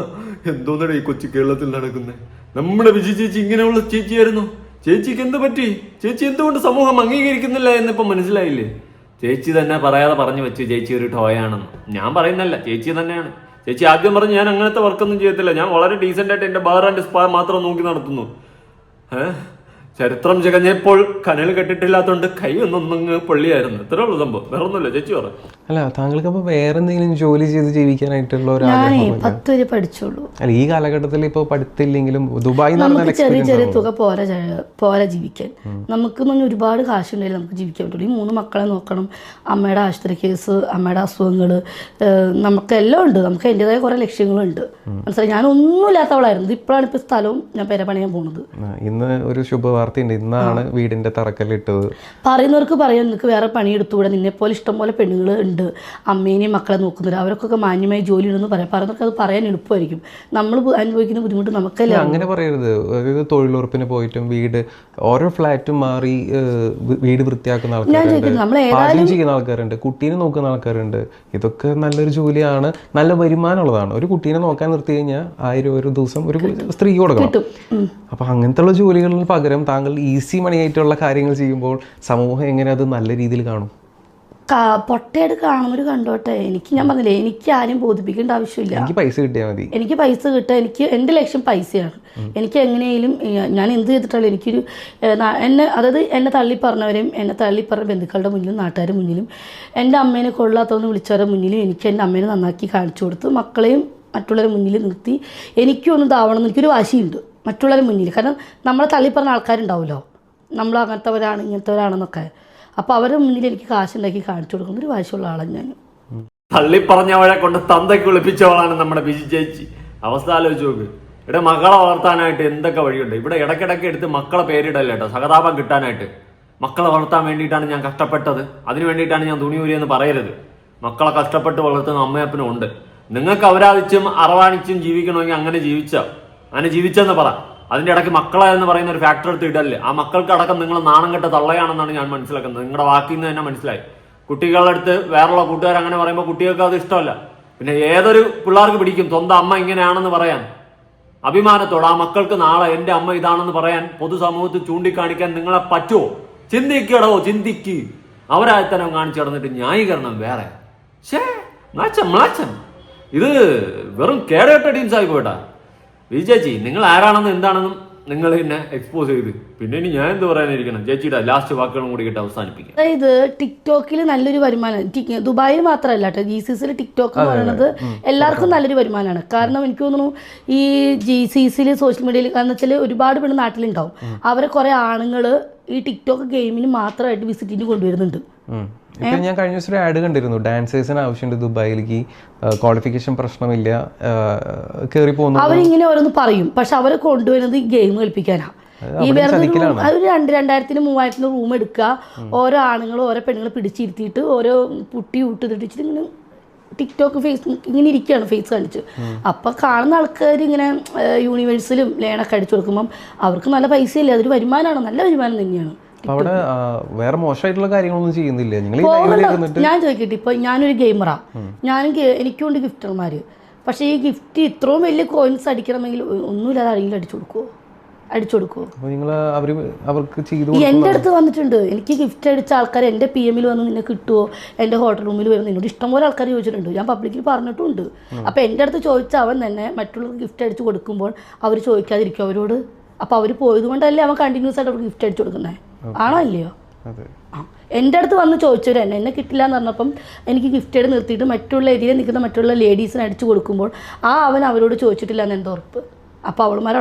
എന്തോന്നടാ ഈ കൊച്ചു കേരളത്തിൽ നടക്കുന്നത്? നമ്മുടെ വിജി ചേച്ചി ഇങ്ങനെയുള്ള ചേച്ചിയായിരുന്നു. ചേച്ചിക്ക് എന്ത് പറ്റി? ചേച്ചി എന്തുകൊണ്ട് സമൂഹം അംഗീകരിക്കുന്നില്ല എന്നിപ്പം മനസ്സിലായില്ലേ? ചേച്ചി തന്നെ പറയാതെ പറഞ്ഞു വെച്ചു ചേച്ചി ഒരു ടോയാണെന്ന്. ഞാൻ പറയുന്നല്ല, ചേച്ചി തന്നെയാണ്. ചേച്ചി ആദ്യം പറഞ്ഞു ഞാൻ അങ്ങനത്തെ വർക്കൊന്നും ചെയ്യത്തില്ല, ഞാൻ വളരെ ഡീസെന്റ് ആയിട്ട് എന്റെ ബാർ ആൻഡ് സ്പാ മാത്രം നോക്കി നടത്തുന്നു. ചരിത്രം ചികഞ്ഞപ്പോൾ കനൽ കെട്ടിട്ടില്ലാത്തോണ്ട് കൈ ഒന്നൊന്നങ്ങ് പൊള്ളിയായിരുന്നു. ഇത്രേ ഉള്ളൂ സംഭവം, വേറെ ഒന്നുമില്ല. ചേച്ചി പറ. അല്ല, താങ്കൾക്ക് അപ്പൊ വേറെ എന്തെങ്കിലും ജോലി ചെയ്ത് ജീവിക്കാനായിട്ടുള്ള ഒരു പഠിച്ചോളൂ. അല്ല, ഈ കാലഘട്ടത്തിൽ ഇപ്പൊ പഠിത്തില്ലെങ്കിലും ദുബായ് ചെറിയ ചെറിയ തുക പോരാ ജീവിക്കാൻ. നമുക്ക് ഒരുപാട് കാശുണ്ടെങ്കിൽ നമുക്ക് ജീവിക്കാൻ പറ്റുള്ളൂ. ഈ 3 മക്കളെ നോക്കണം, അമ്മയുടെ ആശുപത്രി കേസ്, അമ്മയുടെ അസുഖങ്ങള്, നമുക്കെല്ലാം ഉണ്ട്. നമുക്ക് അതിൻ്റെതായ കുറെ ലക്ഷ്യങ്ങളുണ്ട്. മനസ്സിലായി. ഞാൻ ഒന്നുമില്ലാത്തവളായിരുന്നു. ഇപ്പോഴാണ് ഇപ്പൊ സ്ഥലവും ഞാൻ പെര പണിയാൻ പോകുന്നത്. ഇന്ന് ഒരു ശുഭവാർത്തയുണ്ട്. ഇന്നാണ് വീടിന്റെ തറക്കല്ലിട്ടത്. പറയുന്നവർക്ക് പറയാം, നിനക്ക് വേറെ പണിയെടുത്തുകൂടെ, നിന്നെപ്പോലെ ഇഷ്ടംപോലെ പെണ്ണുങ്ങൾ ഉണ്ട് അമ്മേനെയും മക്കളെ നോക്കുന്നവർ, അവർക്കൊക്കെ മാന്യമായി ജോലി ഉണ്ടെന്ന് പറയാം. പറയുന്നവർക്ക് അത് പറയാൻ എളുപ്പമായിരിക്കും. നമ്മൾ അനുഭവിക്കുന്ന ബുദ്ധിമുട്ട് നമുക്കല്ലേ. അങ്ങനെ പറയരുത്. അതായത് തൊഴിലുറപ്പിന് പോയിട്ടും ഓരോ ഫ്ലാറ്റും മാറി വീട് വൃത്തിയാക്കുന്ന ആൾക്കാരുണ്ട്, ചെയ്യുന്ന ആൾക്കാരുണ്ട്, കുട്ടീനെ നോക്കുന്ന ആൾക്കാരുണ്ട്. ഇതൊക്കെ നല്ലൊരു ജോലിയാണ്, നല്ല വരുമാനമുള്ളതാണ്. ഒരു കുട്ടീനെ നോക്കാൻ നിർത്തി കഴിഞ്ഞാൽ 1000 ഒരു ദിവസം ഒരു സ്ത്രീ കൊടുക്കണം. അപ്പൊ അങ്ങനത്തെ ജോലികളിൽ പകരം താങ്കൾ ഈസി മണി ആയിട്ടുള്ള കാര്യങ്ങൾ ചെയ്യുമ്പോൾ സമൂഹം എങ്ങനെ അത് നല്ല രീതിയിൽ കാണും? പൊട്ടയായിട്ട് കാണുന്നവർ കണ്ടോട്ടെ. ഞാൻ പറഞ്ഞില്ലേ, എനിക്ക് ആരും ബോധിപ്പിക്കേണ്ട ആവശ്യമില്ല. എനിക്ക് പൈസ കിട്ടിയാൽ മതി. എനിക്ക് പൈസ കിട്ടുക, എൻ്റെ ലക്ഷ്യം പൈസയാണ്. എനിക്ക് എങ്ങനെയും ഞാൻ എന്ത് ചെയ്തിട്ടുള്ള എനിക്കൊരു എന്നെ തള്ളിപ്പറഞ്ഞവരെയും എന്നെ തള്ളിപ്പറഞ്ഞ ബന്ധുക്കളുടെ മുന്നിലും നാട്ടുകാരുടെ മുന്നിലും എൻ്റെ അമ്മേനെ കൊള്ളാത്തവന്ന് വിളിച്ചവരുടെ മുന്നിലും എനിക്ക് എൻ്റെ അമ്മേനെ നന്നാക്കി കാണിച്ചു കൊടുത്ത് മക്കളെയും മറ്റുള്ളവരുടെ മുന്നിൽ നിർത്തി എനിക്കൊന്നും ഇതാവണമെന്ന് എനിക്കൊരു വാശിയുണ്ട് മറ്റുള്ളവരുടെ മുന്നിൽ. കാരണം നമ്മളെ തള്ളിപ്പറഞ്ഞ ആൾക്കാരുണ്ടാവുമല്ലോ, നമ്മൾ അങ്ങനത്തെവരാണ് ഇങ്ങനത്തെവരാണെന്നൊക്കെ. അപ്പോൾ അവരുടെ മുന്നിൽ എനിക്ക് കാശുണ്ടാക്കി കാണിച്ചു കൊടുക്കുന്ന ഒരു വാശിയുള്ള ആളാണ് ഞാൻ. തള്ളിപ്പറഞ്ഞവളെ കൊണ്ട് തന്തയ്ക്ക് വിളിപ്പിച്ചവളാണ് നമ്മുടെ ബിജി ചേച്ചി. അവസ്ഥ ആലോചിച്ച് നോക്ക്. ഇവിടെ മക്കളെ വളർത്താനായിട്ട് എന്തൊക്കെ വഴിയുണ്ട്. ഇവിടെ ഇടയ്ക്കിടയ്ക്ക് എടുത്ത് മക്കളെ പേരിടല്ലേ കേട്ടോ, സഹതാപം കിട്ടാനായിട്ട്. മക്കളെ വളർത്താൻ വേണ്ടിയിട്ടാണ് ഞാൻ കഷ്ടപ്പെട്ടത്, അതിന് വേണ്ടിയിട്ടാണ് ഞാൻ തുണി ഊരിയെന്ന് പറയരുത്. മക്കളെ കഷ്ടപ്പെട്ട് വളർത്തുന്ന അമ്മയപ്പനും ഉണ്ട്. നിങ്ങൾക്ക് അവരാധിച്ചും അറവാണിച്ചും ജീവിക്കണമെങ്കിൽ അങ്ങനെ ജീവിച്ചെന്ന് പറ. അതിൻ്റെ ഇടയ്ക്ക് മക്കളെ എന്ന് പറയുന്ന ഒരു ഫാക്ടർ എടുത്ത് ഇടല്ലേ. ആ മക്കൾക്ക് അടക്കം നിങ്ങൾ നാണം കെട്ട തള്ളയാണെന്നാണ് ഞാൻ മനസ്സിലാക്കുന്നത്. നിങ്ങളുടെ വാക്കിൽ നിന്ന് തന്നെ മനസ്സിലായി. കുട്ടികളുടെ അടുത്ത് വേറുള്ള കൂട്ടുകാർ അങ്ങനെ പറയുമ്പോൾ കുട്ടികൾക്ക് അത് ഇഷ്ടമല്ല. പിന്നെ ഏതൊരു പിള്ളേർക്ക് പിടിക്കും സ്വന്തം അമ്മ ഇങ്ങനെയാണെന്ന് പറയാൻ? അഭിമാനത്തോടെ ആ മക്കൾക്ക് നാളെ എൻ്റെ അമ്മ ഇതാണെന്ന് പറയാൻ പൊതുസമൂഹത്തിൽ ചൂണ്ടിക്കാണിക്കാൻ നിങ്ങളെ പറ്റുമോ? ചിന്തിക്കടോ, ചിന്തിക്ക്. അവരായത്തനം കാണിച്ചു കിടന്നിട്ട് ന്യായീകരണം വേറെ. മ്ലാച്ചം. ഇത് വെറും കേടകെട്ട ടീംസായി പോയിട്ടാ. ചേച്ചി, നിങ്ങൾ ആരാണെന്നും എന്താണെന്നും നിങ്ങൾ എന്നെ എക്സ്പോസ് ചെയ്ത് പിന്നെ ഇനി ഞാൻ എന്ത് പറയാനിരിക്കണം? ചേച്ചിയുടെ ലാസ്റ്റ് വാക്കുകളും കൂടി കേട്ട് അവസാനിപ്പിക്കാം. അതായത് ടിക്ടോക്കിൽ നല്ലൊരു വരുമാനം, ദുബായിൽ മാത്രമല്ല കേട്ടോ, GCCയിൽ ടിക്ടോക്ക് എന്ന് പറയുന്നത് എല്ലാവർക്കും നല്ലൊരു വരുമാനമാണ്. കാരണം എനിക്ക് തോന്നുന്നു ഈ GCCയിൽ സോഷ്യൽ മീഡിയയിൽ കാരണം വെച്ചാൽ ഒരുപാട് പേര് നാട്ടിലുണ്ടാവും. അവരെ കുറെ ആണുങ്ങൾ ഈ ടിക്ടോക്ക് ഗെയിമിന് മാത്രമായിട്ട് വിസിറ്റിന് കൊണ്ടുവരുന്നുണ്ട്. ഇപ്പൊ ഞാൻ കഴിഞ്ഞ ദിവസം ഒരു ആഡ് കണ്ടിരുന്നു, ഡാൻസേഴ്സിന് ആവശ്യമുണ്ട് ദുബായിലേക്ക്, ക്വാളിഫിക്കേഷൻ പ്രശ്നമില്ല, കയറി പോകുന്നു. അവരിങ്ങനെ ഓരോന്ന് പറയും, പക്ഷെ അവരെ കൊണ്ടുവരുന്നത് ഈ ഗെയിം കളിപ്പിക്കാനാണ്. ഈ വേറെ 2000-3000 റൂം എടുക്കുക, ഓരോ ആണുങ്ങളും ഓരോ പെണ്ണുങ്ങളെ പിടിച്ചിരുത്തിയിട്ട് ഓരോ പുട്ടി ഊട്ടിട്ടിട്ട് ഇങ്ങനെ ടിക്ടോക്ക് ഫേസ്ബുക്ക് ഇങ്ങനെ ഇരിക്കുകയാണ് ഫേസ് കാണിച്ച്. അപ്പം കാണുന്ന ആൾക്കാർ ഇങ്ങനെ യൂണിവേഴ്സിലും ലേണൊക്കെ അടിച്ചു കൊടുക്കുമ്പം അവർക്ക് നല്ല പൈസയില്ലേ, അതൊരു വരുമാനമാണ്, നല്ല വരുമാനം തന്നെയാണ്. അവിടെ വേറെ മോശമായിട്ടുള്ള കാര്യങ്ങളൊന്നും ചെയ്യുന്നില്ല. ഞാൻ ചോദിക്കട്ടെ, ഇപ്പൊ ഞാനൊരു ഗെയിമറാ, എനിക്കുണ്ട് ഗിഫ്റ്റർമാര്, പക്ഷെ ഈ ഗിഫ്റ്റ് ഇത്രയും വലിയ കോയിൻസ് അടിക്കണമെങ്കിൽ ഒന്നുമില്ലാതെ ആരെങ്കിലും അടിച്ചു കൊടുക്കുമോ? അടിച്ചു കൊടുക്കുമോ? അപ്പോൾ നിങ്ങൾ അവർക്ക് ചെയ്തു എൻ്റെ അടുത്ത് വന്നിട്ടുണ്ട്. എനിക്ക് ഗിഫ്റ്റ് അടിച്ച ആൾക്കാർ എൻ്റെ PM വന്ന് നിന്നെ കിട്ടുമോ, എൻ്റെ ഹോട്ടൽ റൂമിൽ വരും, നിന്നോട് ഇഷ്ടംപോലെ ആൾക്കാർ ചോദിച്ചിട്ടുണ്ട്. ഞാൻ പബ്ലിക്കിൽ പറഞ്ഞിട്ടുണ്ട്. അപ്പോൾ എൻ്റെ അടുത്ത് ചോദിച്ച അവൻ തന്നെ മറ്റുള്ളവർക്ക് ഗിഫ്റ്റ് അടിച്ച് കൊടുക്കുമ്പോൾ അവർ ചോദിക്കാതിരിക്കും അവരോട്. അപ്പോൾ അവർ പോയത് കൊണ്ടല്ലേ അവൻ കണ്ടിന്യൂസ് ആയിട്ട് അവർക്ക് ഗിഫ്റ്റ് അടിച്ചു കൊടുക്കുന്നത്? ആണോ അല്ലയോ? എൻ്റെ അടുത്ത് വന്ന് ചോദിച്ചവർ എന്നെ കിട്ടില്ല എന്ന് പറഞ്ഞപ്പം എനിക്ക് ഗിഫ്റ്റ് നിർത്തിയിട്ട് മറ്റുള്ള ഏരിയയിൽ നിൽക്കുന്ന മറ്റുള്ള ലേഡീസിന് അടിച്ചു കൊടുക്കുമ്പോൾ അവൻ അവരോട് ചോദിച്ചിട്ടില്ല എന്ന് എന്താ ഉറപ്പ്? അപ്പോൾ അവൾമാർ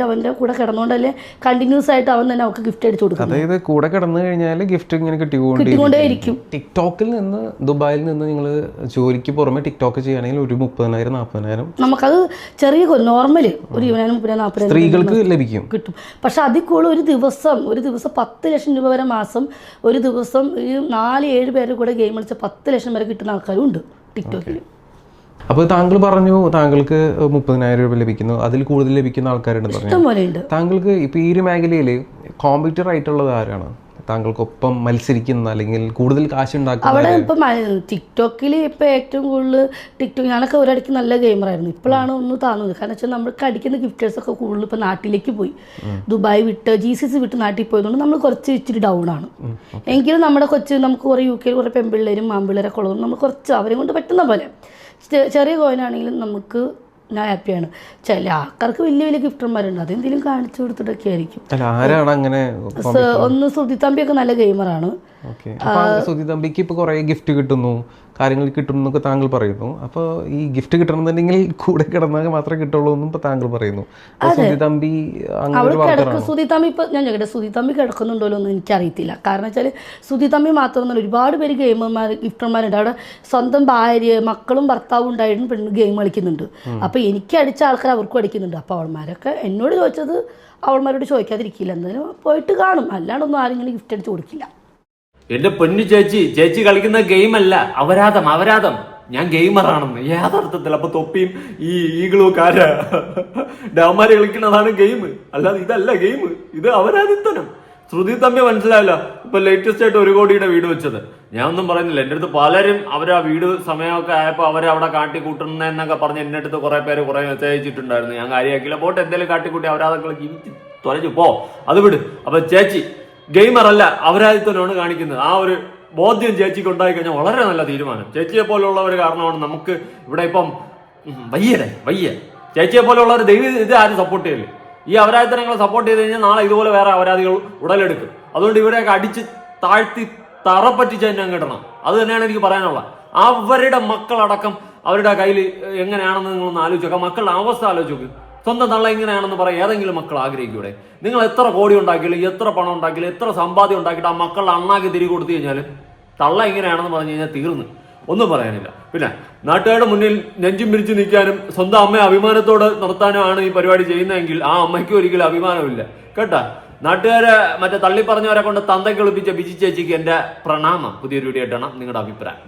അവൻ്റെ കൂടെ കിടന്നുകൊണ്ടല്ലേ കണ്ടിന്യൂസ് ആയിട്ട് അവൻ തന്നെ അവർക്ക് ഗിഫ്റ്റ് അടിച്ചു കൊടുക്കും. അതായത് കൂടെ കിടന്നു കഴിഞ്ഞാൽ ഗിഫ്റ്റ് ഇങ്ങനെ കിട്ടിക്കൊണ്ടേയിരിക്കും. ടിക്ടോക്കിൽ നിന്ന് ദുബായിൽ നിന്ന് നിങ്ങൾ ജോലിക്ക് പുറമെ ടിക്ടോക്ക് ചെയ്യുകയാണെങ്കിൽ ഒരു 30,000-40,000 നമുക്കത് ചെറിയ നോർമൽ ഒരു 20,000-40,000 സ്ത്രീകൾക്ക് ലഭിക്കും കിട്ടും. പക്ഷെ അതിൽ കൂടുതൽ ഒരു ദിവസം 10 ലക്ഷം രൂപ വരെ മാസം, ഒരു ദിവസം 4-7 പേര് കൂടെ ഗെയിം കളിച്ച 10 ലക്ഷം വരെ കിട്ടുന്ന ആൾക്കാരും ഉണ്ട് ടിക്ടോക്കിൽ. അപ്പോൾ താങ്കൾ പറഞ്ഞു താങ്കൾക്ക് 30,000 രൂപ ലഭിക്കുന്നു, അതിൽ കൂടുതൽ ലഭിക്കുന്ന ആൾക്കാരുണ്ടെന്ന് പറഞ്ഞു. താങ്കൾക്ക് ഇപ്പോൾ ഈ ഒരു മേഖലയിൽ കോമ്പറ്റീറ്റർ ആയിട്ടുള്ളത് ആരാണ്? താങ്കൾക്കൊപ്പം മത്സരിക്കുന്ന അല്ലെങ്കിൽ കൂടുതൽ കാശ് ഉണ്ടാക്കുന്ന അവിടെ ഇപ്പം ടിക്ടോക്കിൽ ഇപ്പം ഏറ്റവും കൂടുതൽ ഞാനൊക്കെ ഒരിടയ്ക്ക് നല്ല ഗെയിമറായിരുന്നു. ഇപ്പോഴാണ് ഒന്ന് താന്നത്. കാരണം വെച്ചാൽ നമ്മൾക്ക് അടിക്കുന്ന ഗിഫ്റ്റേഴ്സൊക്കെ കൂടുതൽ ഇപ്പം നാട്ടിലേക്ക് പോയി, ദുബായ് വിട്ട് GCC വിട്ട് നാട്ടിൽ പോയതുകൊണ്ട് നമ്മൾ കുറച്ച് ഇച്ചിരി ഡൗൺ ആണ്. എങ്കിലും നമ്മുടെ നമുക്ക് കുറേ UK കുറേ പെൺപിള്ളേരും ആൺപിള്ളേരൊക്കെ ഉള്ളതുകൊണ്ട് നമ്മൾ കുറച്ച് അവരെ കൊണ്ട് പറ്റുന്ന പോലെ ചെറിയ കോയിനാണെങ്കിലും ഞാൻ ഹാപ്പിയാണ്. ചില ആൾക്കാർക്ക് വലിയ ഗിഫ്റ്റർമാരുണ്ട്, അതെന്തെങ്കിലും കാണിച്ചു കൊടുത്തിട്ടൊക്കെ ആയിരിക്കും. ഒന്ന് ശ്രുതി തമ്പിയൊക്കെ നല്ല ഗെയിമറാണ്. ശ്രുതി തമ്പിക്ക് ഇപ്പോൾ കുറേ ഗിഫ്റ്റ് കിട്ടുന്നു, കാര്യങ്ങൾ കിട്ടുന്നു എന്നൊക്കെ താങ്കൾ പറയുന്നു. അപ്പോൾ ഈ ഗിഫ്റ്റ് കിട്ടണമെന്നുണ്ടെങ്കിൽ കൂടെ കിടന്നാൽ മാത്രമേ കിട്ടുള്ളൂ എന്നും ഇപ്പോൾ താങ്കൾ പറയുന്നു. ശ്രുതി തമ്പി ശ്രുതി തമ്പി ഇപ്പം ഞാൻ ചോദിക്കട്ടെ, ശ്രുതി തമ്പി കിടക്കുന്നുണ്ടോ എന്ന് എനിക്കറിയത്തില്ല. കാരണം വെച്ചാൽ ശ്രുതി തമ്പി മാത്രമൊന്നുമല്ല, ഒരുപാട് പേര് ഗിഫ്റ്റർമാരുണ്ട്. അവിടെ സ്വന്തം ഭാര്യ മക്കളും ഭർത്താവും ഉണ്ടായിട്ടും പെണ്ണ് ഗെയിം കളിക്കുന്നുണ്ട്. അപ്പോൾ എനിക്ക് അടിച്ച ആൾക്കാർ അവർക്കും അടിക്കുന്നുണ്ട്. അപ്പോൾ അവൾമാരൊക്കെ എന്നോട് ചോദിച്ചത് അവൾമാരോട് ചോദിക്കാതിരിക്കില്ല, എന്തായാലും പോയിട്ട് കാണും, അല്ലാണ്ടൊന്നും ആരെങ്കിലും ഗിഫ്റ്റ് അടിച്ച് കൊടുക്കില്ല. എന്റെ പൊന്നു ചേച്ചി കളിക്കുന്ന ഗെയിം അല്ല, അവരാധം. ഞാൻ ഗെയിമറാണെന്ന് യാഥാർത്ഥത്തിൽ. അപ്പൊ തൊപ്പിയും ഈ ഈഗിളും കാര ഡാമാര് കളിക്കുന്നതാണ് ഗെയിം, അല്ലാതെ ഇതല്ല ഗെയിം, ഇത് അവരാധിത്തനം. ശ്രുതി തമ്പി മനസ്സിലായല്ലോ. ഇപ്പൊ ലേറ്റസ്റ്റ് ആയിട്ട് 1 കോടിയുടെ വീട് വെച്ചത് ഞാൻ ഒന്നും പറയുന്നില്ല. എൻ്റെ അടുത്ത് പലരും അവരാ വീട് സമയമൊക്കെ ആയപ്പോൾ അവരവിടെ കാട്ടിക്കൂട്ടുന്നതെന്നൊക്കെ പറഞ്ഞ് എൻ്റെ അടുത്ത് കുറെ പേര് കുറെ മെസ്സേജ് അയച്ചിട്ടുണ്ടായിരുന്നു. ഞാൻ കാര്യമാക്കില്ല, പോട്ടെ, എന്തെങ്കിലും കാട്ടിക്കൂട്ടി അവരാധങ്ങൾ ജീവിച്ച് തൊലഞ്ഞു പോ, അത് വിട്. അപ്പൊ ചേച്ചി ഗെയിമർ അല്ല, അവരാധിത്തനാണ് കാണിക്കുന്നത്. ആ ഒരു ബോധ്യം ചേച്ചിക്ക് ഉണ്ടായി കഴിഞ്ഞാൽ വളരെ നല്ല തീരുമാനം. ചേച്ചിയെ പോലുള്ളവർ കാരണമാണ് നമുക്ക് ഇവിടെ ഇപ്പം വയ്യ. ചേച്ചിയെ പോലുള്ളവർ ദൈവം ഇത് ആരും സപ്പോർട്ട് ചെയ്യില്ല. ഈ അപരാധിത്തരങ്ങളെ സപ്പോർട്ട് ചെയ്ത് കഴിഞ്ഞാൽ നാളെ ഇതുപോലെ വേറെ അപരാധികൾ ഉടലെടുക്കും. അതുകൊണ്ട് ഇവരെയൊക്കെ അടിച്ച് താഴ്ത്തി തറപ്പറ്റിച്ച് തന്നെ കിട്ടണം. അത് തന്നെയാണ് എനിക്ക് പറയാനുള്ളത്. അവരുടെ മക്കളടക്കം അവരുടെ കയ്യിൽ എങ്ങനെയാണെന്ന് നിങ്ങളൊന്ന് ആലോചിച്ചോക്കാം. മക്കളുടെ അവസ്ഥ ആലോചിച്ച് സ്വന്തം തള്ള എങ്ങനെയാണെന്ന് പറയാം ഏതെങ്കിലും മക്കൾ ആഗ്രഹിക്കൂടെ? നിങ്ങൾ എത്ര കോടി ഉണ്ടാക്കിയാലും എത്ര പണം ഉണ്ടാക്കിയാലും എത്ര സമ്പാദ്യം ഉണ്ടാക്കിയിട്ട് ആ മക്കളുടെ അണ്ണാക്കി തിരികെ കൊടുത്തു കഴിഞ്ഞാൽ തള്ള എങ്ങനെയാണെന്ന് പറഞ്ഞു കഴിഞ്ഞാൽ തീർന്ന് ഒന്നും പറയാനില്ല. പിന്നെ നാട്ടുകാരുടെ മുന്നിൽ നെഞ്ചും പിരിച്ചു നിൽക്കാനും സ്വന്തം അമ്മയെ അഭിമാനത്തോടെ നിർത്താനുമാണ് ഈ പരിപാടി ചെയ്യുന്നതെങ്കിൽ ആ അമ്മയ്ക്ക് ഒരിക്കലും അഭിമാനമില്ല കേട്ടാ. നാട്ടുകാരെ മറ്റേ തള്ളി പറഞ്ഞവരെ കൊണ്ട് തന്തയ്ക്ക് ഒളിപ്പിച്ച ബിജി ചേച്ചിക്ക് എൻ്റെ പ്രണാമം. പുതിയൊരു വീഡിയോ ആയിട്ടാണ് നിങ്ങളുടെ അഭിപ്രായം.